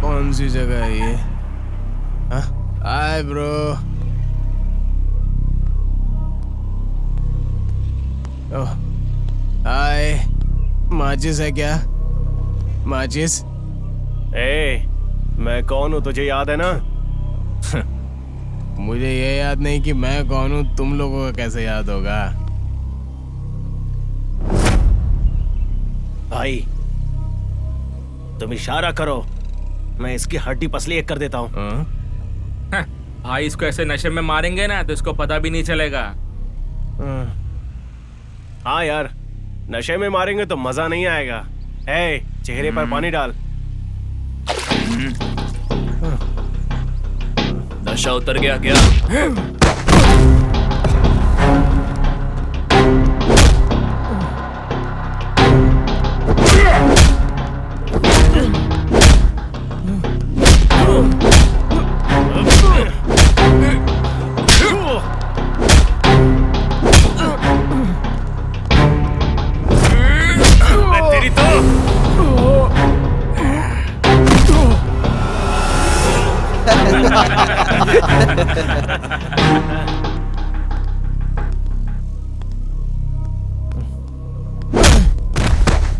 कौन सी जगह है ये? Hi bro. Oh hi. माचिस है क्या? माचिस? ए, मैं कौन हूँ तुझे याद है ना? मुझे ये याद नहीं कि मैं कौन हूँ, तुम लोगों को कैसे याद होगा? भाई तुम इशारा करो, मैं इसकी हड्डी पसली एक कर देता हूँ। भाई इसको ऐसे नशे में मारेंगे ना तो इसको पता भी नहीं चलेगा। हाँ यार, नशे में मारेंगे तो मजा नहीं आएगा। ए, चेहरे पर पानी डाल। नशा उतर गया क्या? तेरी तो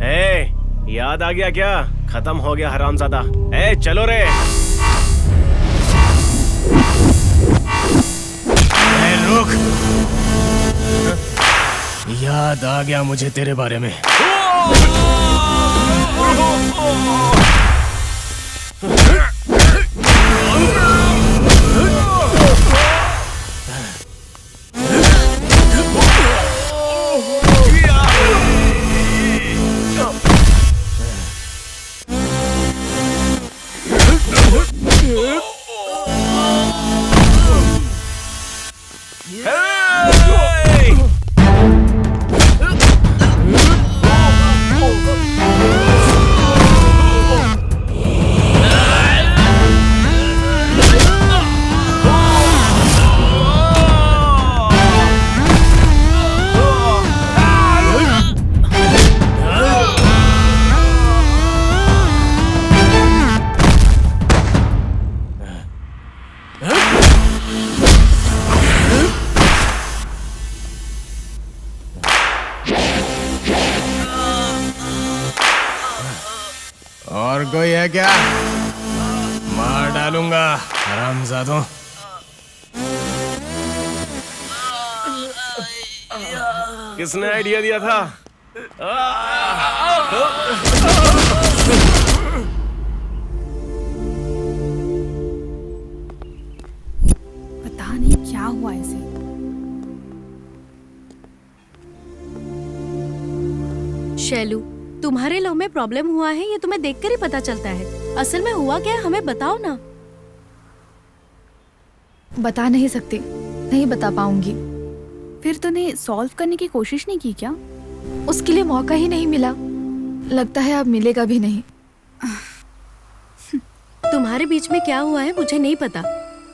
ए, याद आ गया क्या? खत्म हो गया हरामजादा। ए चलो रे। रुक। याद आ गया मुझे तेरे बारे में। और कोई है क्या? मार डालूंगा हरामजादों। किसने आइडिया दिया था? पता नहीं क्या हुआ इसे। शैलू, तुम्हारे लव में प्रॉब्लम हुआ है ये तुम्हें देखकर ही पता चलता है। असल में हुआ क्या है हमें बताओ ना। बता नहीं सकती, नहीं बता पाऊंगी। फिर तूने सॉल्व करने की कोशिश नहीं की क्या? उसके लिए मौका ही नहीं मिला। लगता है अब मिलेगा भी नहीं। तुम्हारे बीच में क्या हुआ है मुझे नहीं पता।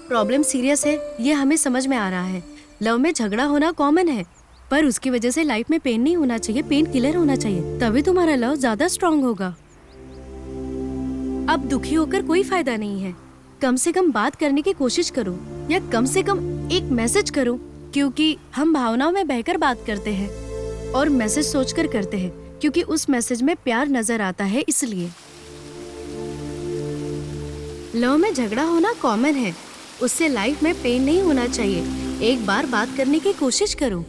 प्रॉब्लम सीरियस है ये हमें समझ में आ रहा है। लव में झगड़ा होना कॉमन है, पर उसकी वजह से लाइफ में पेन नहीं होना चाहिए, पेन किलर होना चाहिए, तभी तुम्हारा लव ज्यादा स्ट्रांग होगा। अब दुखी होकर कोई फायदा नहीं है। कम से कम बात करने की कोशिश करो, या कम से कम एक मैसेज करो, क्योंकि हम भावनाओं में बहकर बात करते हैं और मैसेज सोचकर करते हैं, क्योंकि उस मैसेज में प्यार नजर आता है। इसलिए लव में झगड़ा होना कॉमन है, उससे लाइफ में पेन नहीं होना चाहिए। एक बार बात करने की कोशिश करो।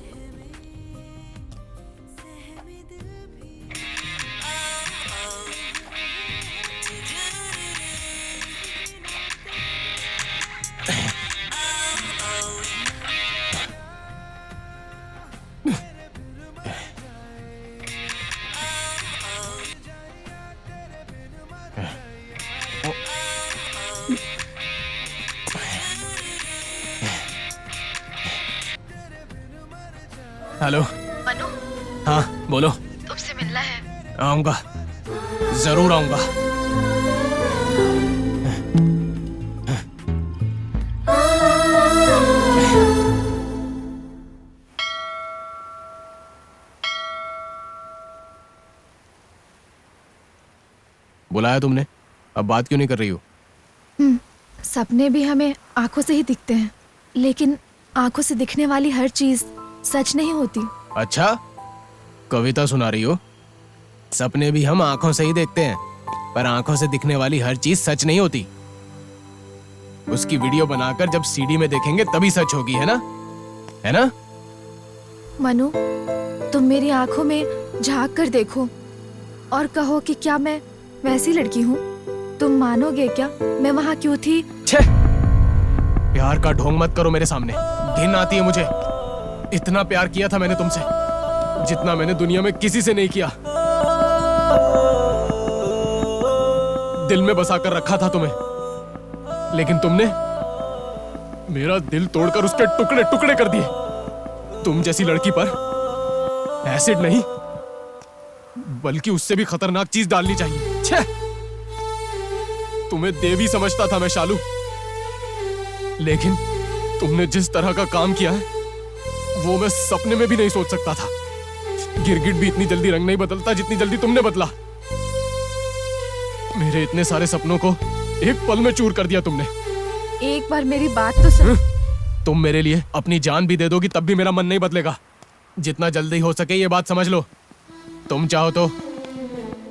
हेलो मनु, हाँ बोलो। तुमसे मिलना है। आऊंगा, जरूर आऊंगा। बुलाया तुमने, अब बात क्यों नहीं कर रही हो? सपने भी हमें आंखों से ही दिखते हैं, लेकिन आंखों से दिखने वाली हर चीज सच नहीं होती। अच्छा, कविता सुना रही हो? सपने भी हम आंखों से ही देखते हैं, पर आंखों से दिखने वाली हर चीज सच नहीं होती। उसकी वीडियो बनाकर जब सीडी में देखेंगे तभी सच होगी, है ना? है ना? मनु, तुम मेरी आंखों में झांक कर देखो और कहो कि क्या मैं वैसी लड़की हूँ? तुम मानोगे क्या मैं वहाँ क्यों थी? छे! प्यार का ढोंग मत करो मेरे सामने, घिन आती है मुझे। इतना प्यार किया था मैंने तुमसे जितना मैंने दुनिया में किसी से नहीं किया। दिल में बसा कर रखा था तुम्हें, लेकिन तुमने मेरा दिल तोड़कर उसके टुकड़े टुकड़े कर दिए। तुम जैसी लड़की पर एसिड नहीं बल्कि उससे भी खतरनाक चीज डालनी चाहिए। छे! तुम्हें देवी समझता था मैं शालू, लेकिन तुमने जिस तरह का काम किया है वो मैं सपने में भी नहीं सोच सकता था। गिरगिट भी इतनी जल्दी रंग नहीं बदलता जितनी जल्दी तुमने बदला। मेरे इतने सारे सपनों को एक पल में चूर कर दिया तुमने। एक बार मेरी बात तो सुन। तुम मेरे लिए अपनी जान भी दे दोगी तब भी मेरा मन नहीं बदलेगा। जितना जल्दी हो सके ये बात समझ लो। तुम चाहो तो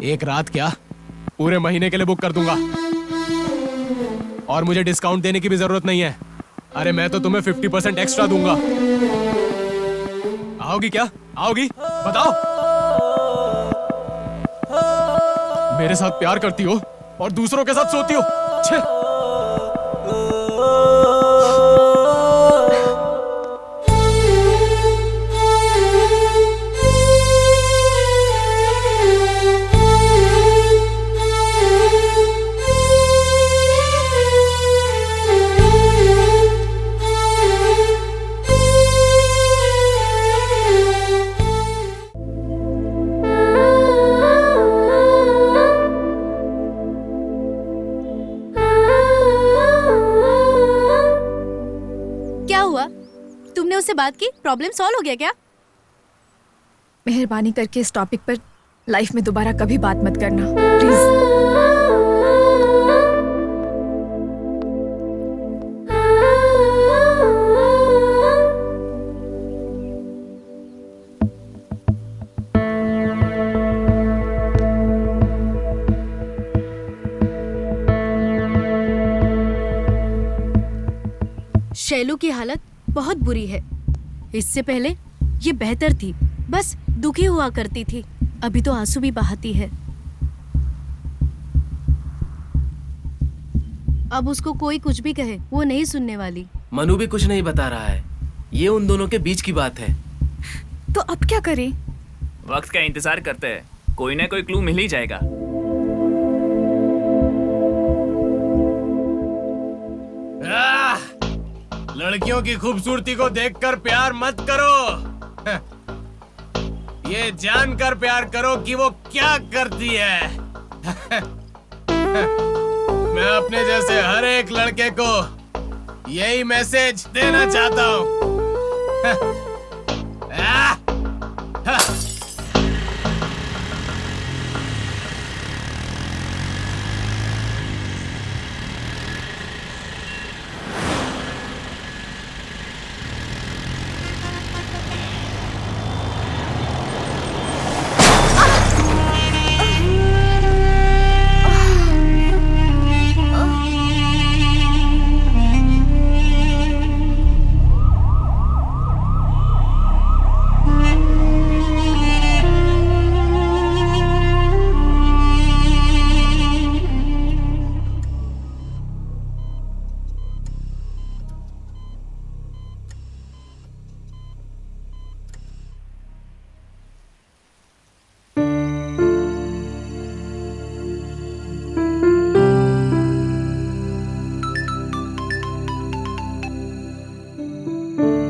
एक रात क्या पूरे महीने के लिए बुक कर दूंगा, और मुझे डिस्काउंट देने की भी जरूरत नहीं है। अरे मैं तो तुम्हें 50% एक्स्ट्रा दूंगा। आओगी क्या? आओगी? बताओ। मेरे साथ प्यार करती हो और दूसरों के साथ सोती हो। छे! उससे बात की? प्रॉब्लम सॉल्व हो गया क्या? मेहरबानी करके इस टॉपिक पर लाइफ में दोबारा कभी बात मत करना प्लीज। शैलू की हालत बहुत बुरी है। इससे पहले ये बेहतर थी, बस दुखी हुआ करती थी। अभी तो आंसू भी बहाती है। अब उसको कोई कुछ भी कहे वो नहीं सुनने वाली। मनु भी कुछ नहीं बता रहा है। ये उन दोनों के बीच की बात है। तो अब क्या करें? वक्त का इंतजार करते हैं, कोई ना कोई क्लू मिल ही जाएगा। लड़कियों की खूबसूरती को देखकर प्यार मत करो। ये जानकर प्यार करो कि वो क्या करती है। मैं अपने जैसे हर एक लड़के को यही मैसेज देना चाहता हूँ।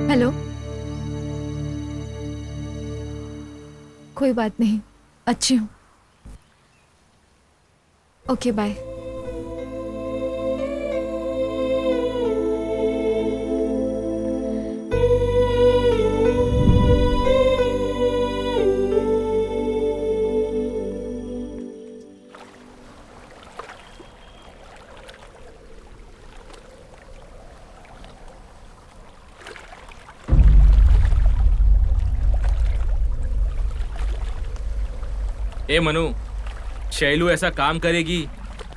हेलो। कोई बात नहीं, अच्छी हूँ। Okay bye. ए मनु, शैलू ऐसा काम करेगी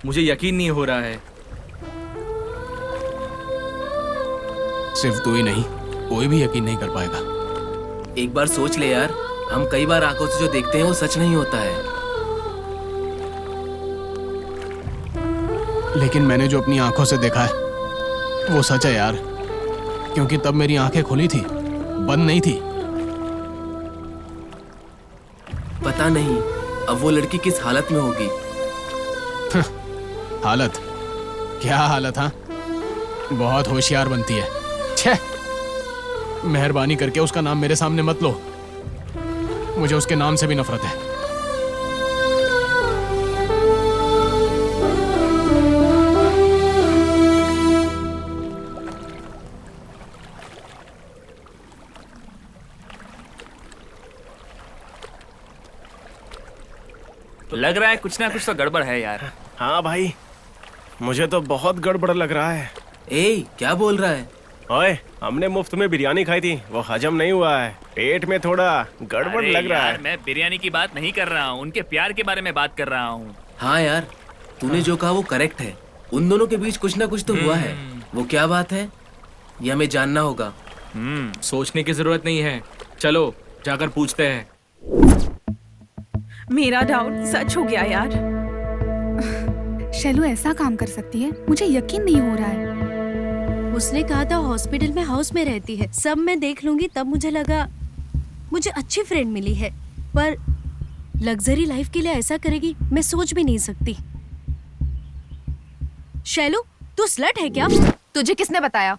मुझे यकीन नहीं हो रहा है। सिर्फ तू ही नहीं, कोई भी यकीन नहीं कर पाएगा। एक बार सोच ले यार, हम कई बार आंखों से जो देखते हैं वो सच नहीं होता है। लेकिन मैंने जो अपनी आंखों से देखा है वो सच है यार, क्योंकि तब मेरी आंखें खुली थी, बंद नहीं थी। पता नहीं अब वो लड़की किस हालत में होगी। हालत? क्या हालत? हाँ, बहुत होशियार बनती है। छे, मेहरबानी करके उसका नाम मेरे सामने मत लो, मुझे उसके नाम से भी नफरत है। लग रहा है कुछ ना कुछ तो गड़बड़ है यार। हाँ भाई, मुझे तो बहुत गड़बड़ लग रहा है। ए, क्या बोल रहा है? ओए, हमने मुफ्त में बिरयानी खाई थी, वो हजम नहीं हुआ है, पेट में थोड़ा गड़बड़ अरे लग रहा यार, है। मैं बिरयानी की बात नहीं कर रहा हूँ, उनके प्यार के बारे में बात कर रहा हूँ। हाँ यार, तूने जो कहा वो करेक्ट है। उन दोनों के बीच कुछ ना कुछ तो हुआ है। वो क्या बात है ये हमें जानना होगा। सोचने की जरूरत नहीं है, चलो जाकर पूछते हैं। मेरा डाउट सच हो गया यार। शैलू ऐसा काम कर सकती है, मुझे यकीन नहीं हो रहा है। उसने कहा था हॉस्पिटल में हाउस में रहती है, सब मैं देख लूंगी। तब मुझे लगा मुझे अच्छी फ्रेंड मिली है, पर लग्जरी लाइफ के लिए ऐसा करेगी मैं सोच भी नहीं सकती। शैलू, तू स्लट है क्या? तुझे किसने बताया?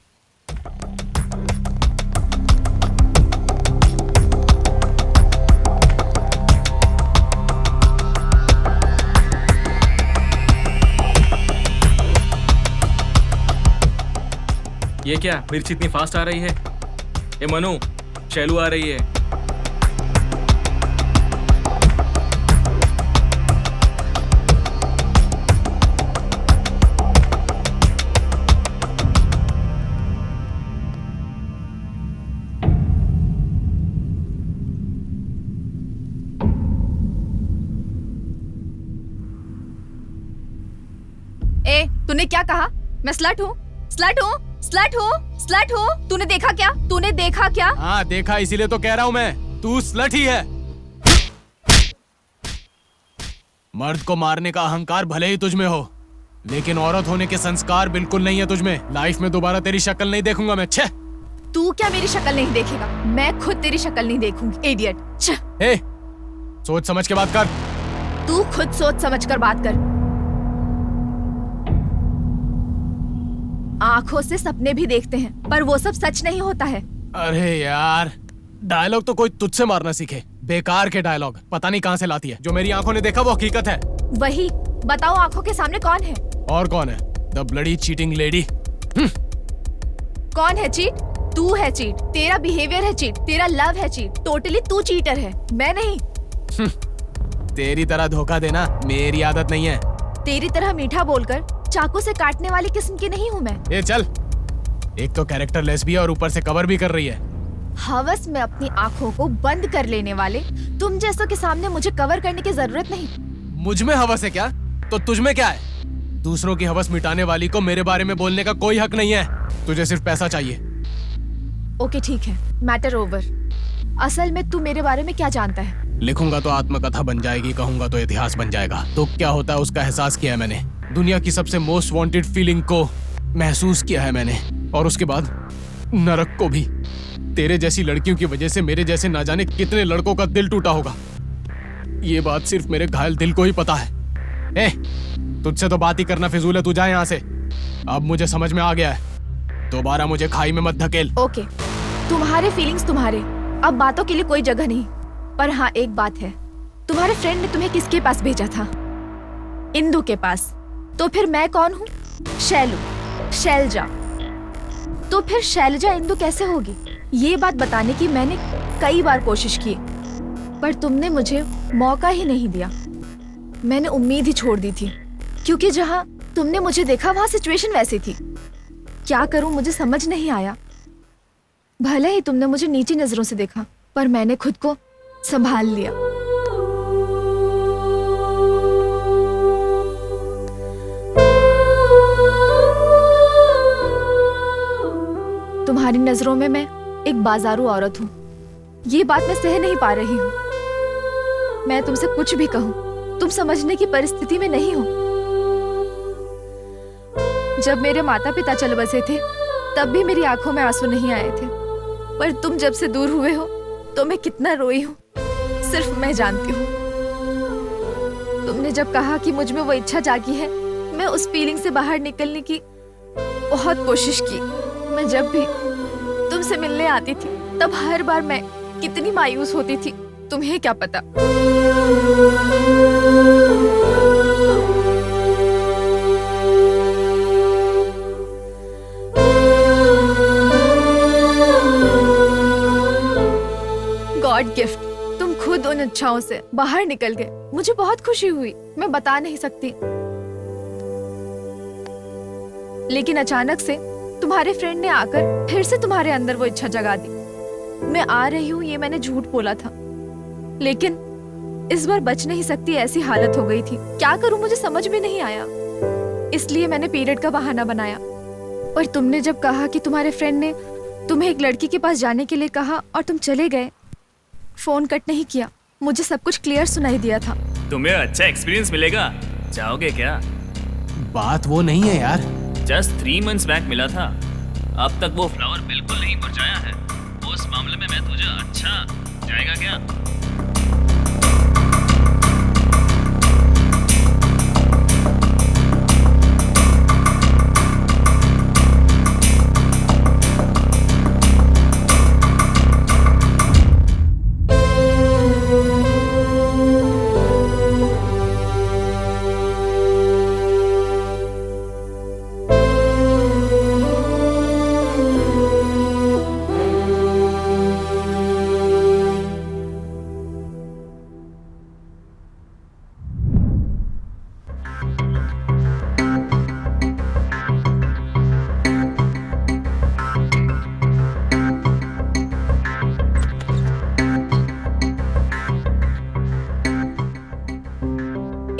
ये क्या मिर्च इतनी फास्ट आ रही है? ए मनु, शैलू आ रही है। ए, तूने क्या कहा? मैं स्लट हूँ? स्लट हूँ? स्लट हूँ? स्लट हूँ? तूने देखा क्या? तूने देखा क्या? हाँ देखा, इसीलिए तो कह रहा हूँ मैं। तू स्लट ही है। मर्द को मारने का अहंकार भले ही तुझ में हो, लेकिन औरत होने के संस्कार बिल्कुल नहीं है तुझमें। लाइफ में दोबारा तेरी शक्ल नहीं देखूंगा मैं। छे! तू क्या मेरी शक्ल नहीं देखेगा? मैं खुद तेरी शक्ल नहीं देखूंगी, इडियट। ए, सोच समझ के बात कर। तू खुद सोच समझ कर बात कर। आंखों से सपने भी देखते हैं, पर वो सब सच नहीं होता है। अरे यार, डायलॉग तो कोई तुझसे मारना सीखे। बेकार के डायलॉग पता नहीं कहां से लाती है। जो मेरी आंखों ने देखा वो हकीकत है। वही बताओ, आंखों के सामने कौन है? और कौन है? The bloody cheating lady. कौन है चीट? तू है चीट। तेरा बिहेवियर है चीट, तेरा लव है चीट। टोटली तू चीटर है, मैं नहीं। तेरी तरह धोखा देना मेरी आदत नहीं है। तेरी तरह मीठा बोलकर चाकू से काटने वाली किस्म की नहीं हूँ मैं। ए चल, एक तो कैरेक्टर लेस भी है और ऊपर से कवर भी कर रही है। हवस में अपनी आंखों को बंद कर लेने वाले तुम जैसों के सामने मुझे कवर करने की जरूरत नहीं। मुझ में हवस है क्या? तो तुझ में क्या है? दूसरों की हवस मिटाने वाली को मेरे बारे में बोलने का कोई हक नहीं है। तुझे सिर्फ पैसा चाहिए। ओके ठीक है, मैटर ओवर। असल में तू मेरे बारे में क्या जानता है? लिखूंगा तो आत्मकथा बन जाएगी, कहूंगा तो इतिहास बन जाएगा। तो क्या होता है उसका एहसास किया है मैंने। दुनिया की सबसे मोस्ट वांटेड फीलिंग को महसूस किया है मैंने, और उसके बाद नरक को भी। तेरे जैसी लड़कियों की वजह से मेरे जैसे ना जाने कितने लड़कों का दिल टूटा होगा। ये बात सिर्फ मेरे घायल दिल को ही पता है। ए, तुझसे तो बात ही करना फिजूल है, तू जा यहाँ से। अब मुझे समझ में आ गया है, दोबारा मुझे खाई में मत धकेल। ओके, तुम्हारे फीलिंग्स तुम्हारे, अब बातों के लिए कोई जगह नहीं। पर हाँ, एक बात है, तुम्हारे फ्रेंड ने तुम्हें किसके पास भेजा था? इंदु के पास। तो फिर मैं कौन हूँ? शैलू, शैलजा। तो फिर शैलजा इंदु कैसे होगी? ये बात बताने की मैंने कई बार कोशिश की, पर तुमने मुझे मौका ही नहीं दिया। मैंने उम्मीद ही छोड़ दी थी, क्योंकि जहाँ तुमने मुझे देखा वहाँ सिचुएशन वैसी थी। क्या करूँ मुझे समझ नहीं आया। भले ही तुमने मुझे नीची नजरों से देखा, पर मैंने खुद को संभाल लिया। तुम्हारी नजरों में मैं एक बाजारू औरत हूँ। ये बात मैं सह नहीं पा रही हूँ। मैं तुमसे कुछ भी कहूँ, तुम समझने की परिस्थिति में नहीं हो। जब मेरे माता पिता चल बसे थे, तब भी मेरी आंखों में आंसू नहीं आए थे। पर तुम जब से दूर हुए हो, तो मैं कितना रोई हूँ, सिर्फ मैं जानती हूँ। तुमने जब कहा कि मुझ में वो इच्छा जागी है, मैं उस फीलिंग से बाहर निकलने की बहुत कोशिश की। मैं जब भी तुमसे मिलने आती थी, तब हर बार मैं कितनी मायूस होती थी, तुम्हें क्या पता। गॉड गिफ्ट, तुम खुद उन इच्छाओं से बाहर निकल गए। मुझे बहुत खुशी हुई, मैं बता नहीं सकती। लेकिन अचानक से तुम्हारे फ्रेंड ने आकर फिर से तुम्हारे अंदर वो इच्छा जगा दी। मैं आ रही हूँ ये मैंने झूठ बोला था, लेकिन इस बार बच नहीं सकती, ऐसी हालत हो गई थी। क्या करूँ मुझे समझ में नहीं आया, इसलिए मैंने पीरियड का बहाना बनाया। पर तुमने जब कहा कि तुम्हारे फ्रेंड ने तुम्हें एक लड़की के पास जाने के लिए कहा और तुम चले गए, फोन कट नहीं किया, मुझे सब कुछ क्लियर सुनाई दिया था। तुम्हें अच्छा एक्सपीरियंस मिलेगा, जाओगे क्या? बात वो नहीं है यार। जस्ट 3 months बैक मिला था, अब तक वो फ्लावर बिल्कुल नहीं मुरझाया है। उस मामले में मैं तुझे अच्छा जाएगा क्या?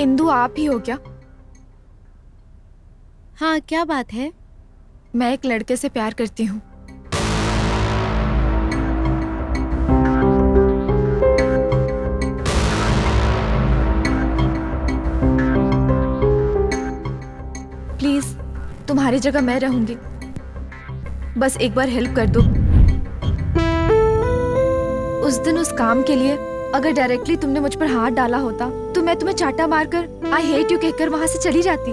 इंदु, आप ही हो क्या? हाँ, क्या बात है? मैं एक लड़के से प्यार करती हूँ। प्लीज तुम्हारी जगह मैं रहूंगी, बस एक बार हेल्प कर दो। उस दिन उस काम के लिए अगर डायरेक्टली तुमने मुझ पर हाथ डाला होता तो मैं तुम्हें चाटा मारकर आई हेट यू कहकर वहां से चली जाती।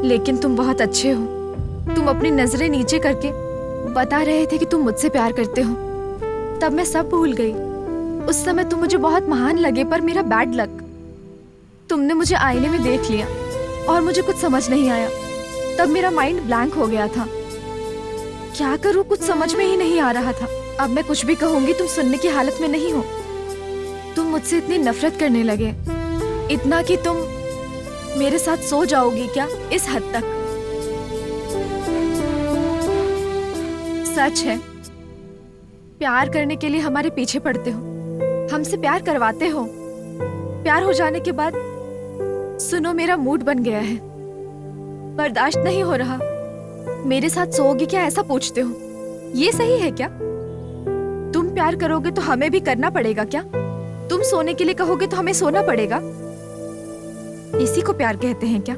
लेकिन तुम बहुत अच्छे हो। तुम अपनी नजरें नीचे करके बता रहे थे कि तुम मुझसे प्यार करते हो। तब मैं सब भूल गई। उस समय तुम मुझे बहुत महान लगे, पर मेरा बैड लक, तुमने मुझे आईने में देख लिया और मुझे कुछ समझ नहीं आया। तब मेरा माइंड ब्लैंक हो गया था। क्या करूं, कुछ समझ में ही नहीं आ रहा था। अब मैं कुछ भी कहूंगी तुम सुनने की हालत में नहीं हो। तुम मुझसे इतनी नफरत करने लगे, इतना कि तुम मेरे साथ सो जाओगी क्या, इस हद तक। सच है, प्यार करने के लिए हमारे पीछे पड़ते हो, हमसे प्यार करवाते हो। प्यार हो जाने के बाद सुनो मेरा मूड बन गया है, बर्दाश्त नहीं हो रहा। मेरे साथ सोओगे क्या, ऐसा पूछते हो। ये सही है क्या? तुम प्यार करोगे तो हमें भी करना पड़ेगा क्या? तुम सोने के लिए कहोगे तो हमें सोना पड़ेगा। इसी को प्यार कहते हैं क्या?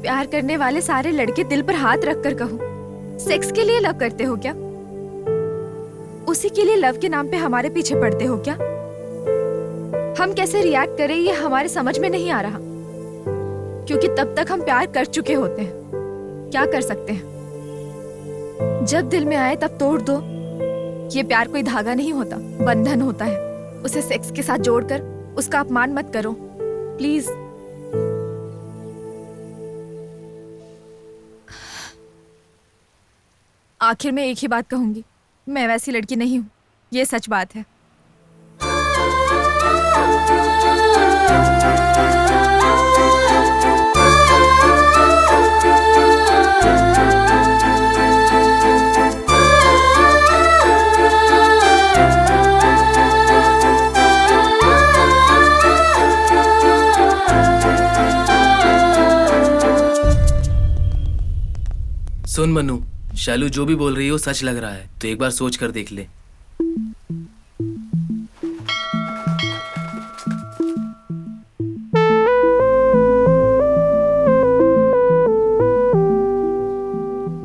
प्यार करने वाले सारे लड़के दिल पर हाथ रखकर कहो, सेक्स के लिए लव करते हो क्या? उसी के लिए लव के नाम पे हमारे पीछे पड़ते हो क्या? हम कैसे रिएक्ट करें ये हमारे समझ में नहीं आ रहा, क्योंकि तब तक हम प्यार कर चुके होते हैं। क्या कर सकते हैं? जब दिल में आए तब तोड़ दो। ये प्यार कोई धागा नहीं होता, बंधन होता है। उसे सेक्स के साथ जोड़कर उसका अपमान मत करो प्लीज। आखिर में एक ही बात कहूंगी, मैं वैसी लड़की नहीं हूं, ये सच बात है। सुन मनु, शालू जो भी बोल रही है वो सच लग रहा है, तो एक बार सोच कर देख ले।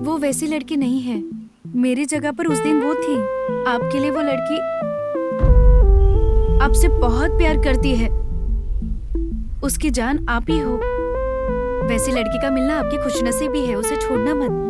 वो वैसी लड़की नहीं है। मेरी जगह पर उस दिन वो थी। आपके लिए वो लड़की आपसे बहुत प्यार करती है। उसकी जान आप ही हो। वैसी लड़की का मिलना आपकी खुशनसीबी है, उसे छोड़ना मत।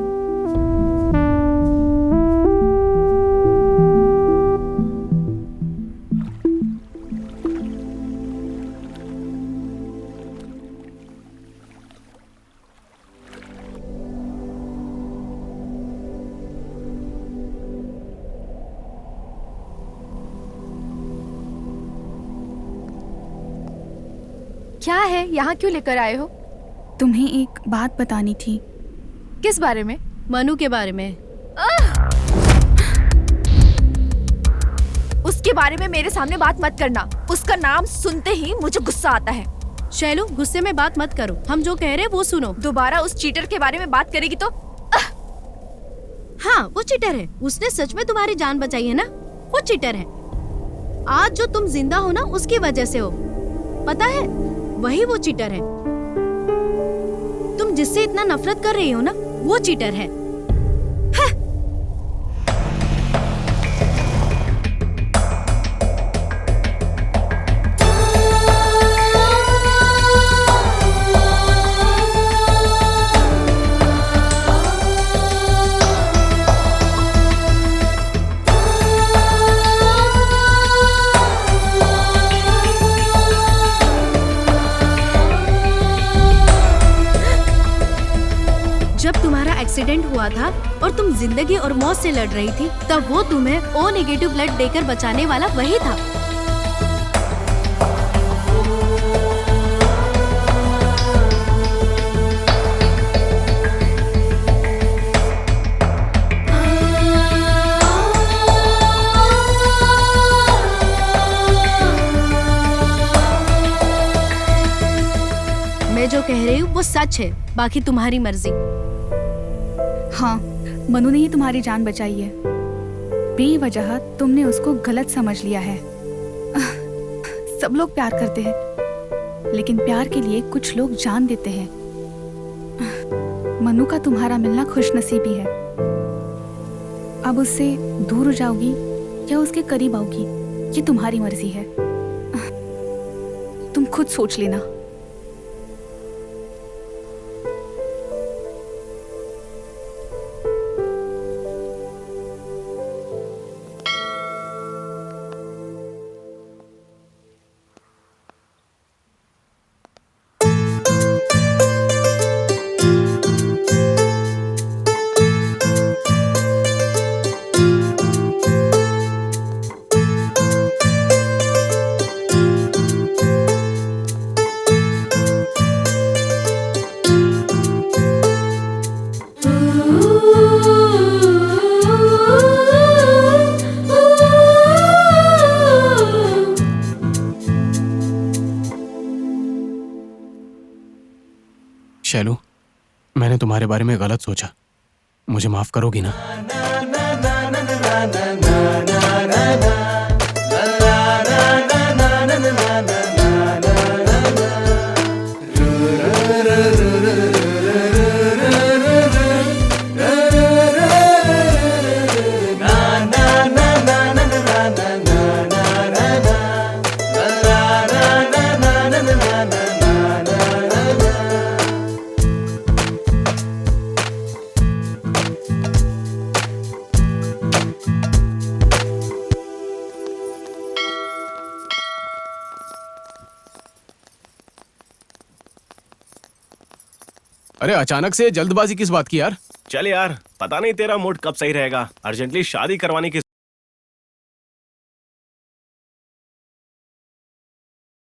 क्या है, यहाँ क्यों लेकर आए हो? तुम्हें एक बात बतानी थी। किस बारे में? मनु के बारे में। उसके बारे में मेरे सामने बात मत करना। उसका नाम सुनते ही मुझे गुस्सा आता है। शैलू, गुस्से में बात मत करो, हम जो कह रहे हैं वो सुनो। दोबारा उस चीटर के बारे में बात करेगी तो हाँ, वो चीटर है। उसने सच में तुम्हारी जान बचाई है ना, वो चीटर है। आज जो तुम जिंदा हो ना, उसकी वजह से हो, पता है? वही वो चीटर है। तुम जिससे इतना नफरत कर रही हो ना, वो चीटर है। जब तुम्हारा एक्सीडेंट हुआ था और तुम जिंदगी और मौत से लड़ रही थी, तब वो तुम्हें ओ नेगेटिव ब्लड देकर बचाने वाला वही था। मैं जो कह रही हूँ वो सच है, बाकी तुम्हारी मर्जी। हाँ, मनु ने ही तुम्हारी जान बचाई है। बेवजह तुमने उसको गलत समझ लिया है। सब लोग प्यार करते हैं, लेकिन प्यार के लिए कुछ लोग जान देते हैं। मनु का तुम्हारा मिलना खुशनसीबी है। अब उससे दूर हो जाओगी या उसके करीब आओगी, ये तुम्हारी मर्जी है। तुम खुद सोच लेना। शैलू, मैंने तुम्हारे बारे में गलत सोचा, मुझे माफ करोगी ना? अरे अचानक से जल्दबाजी किस बात की यार? चल यार, पता नहीं तेरा मूड कब सही रहेगा। अर्जेंटली शादी करवाने की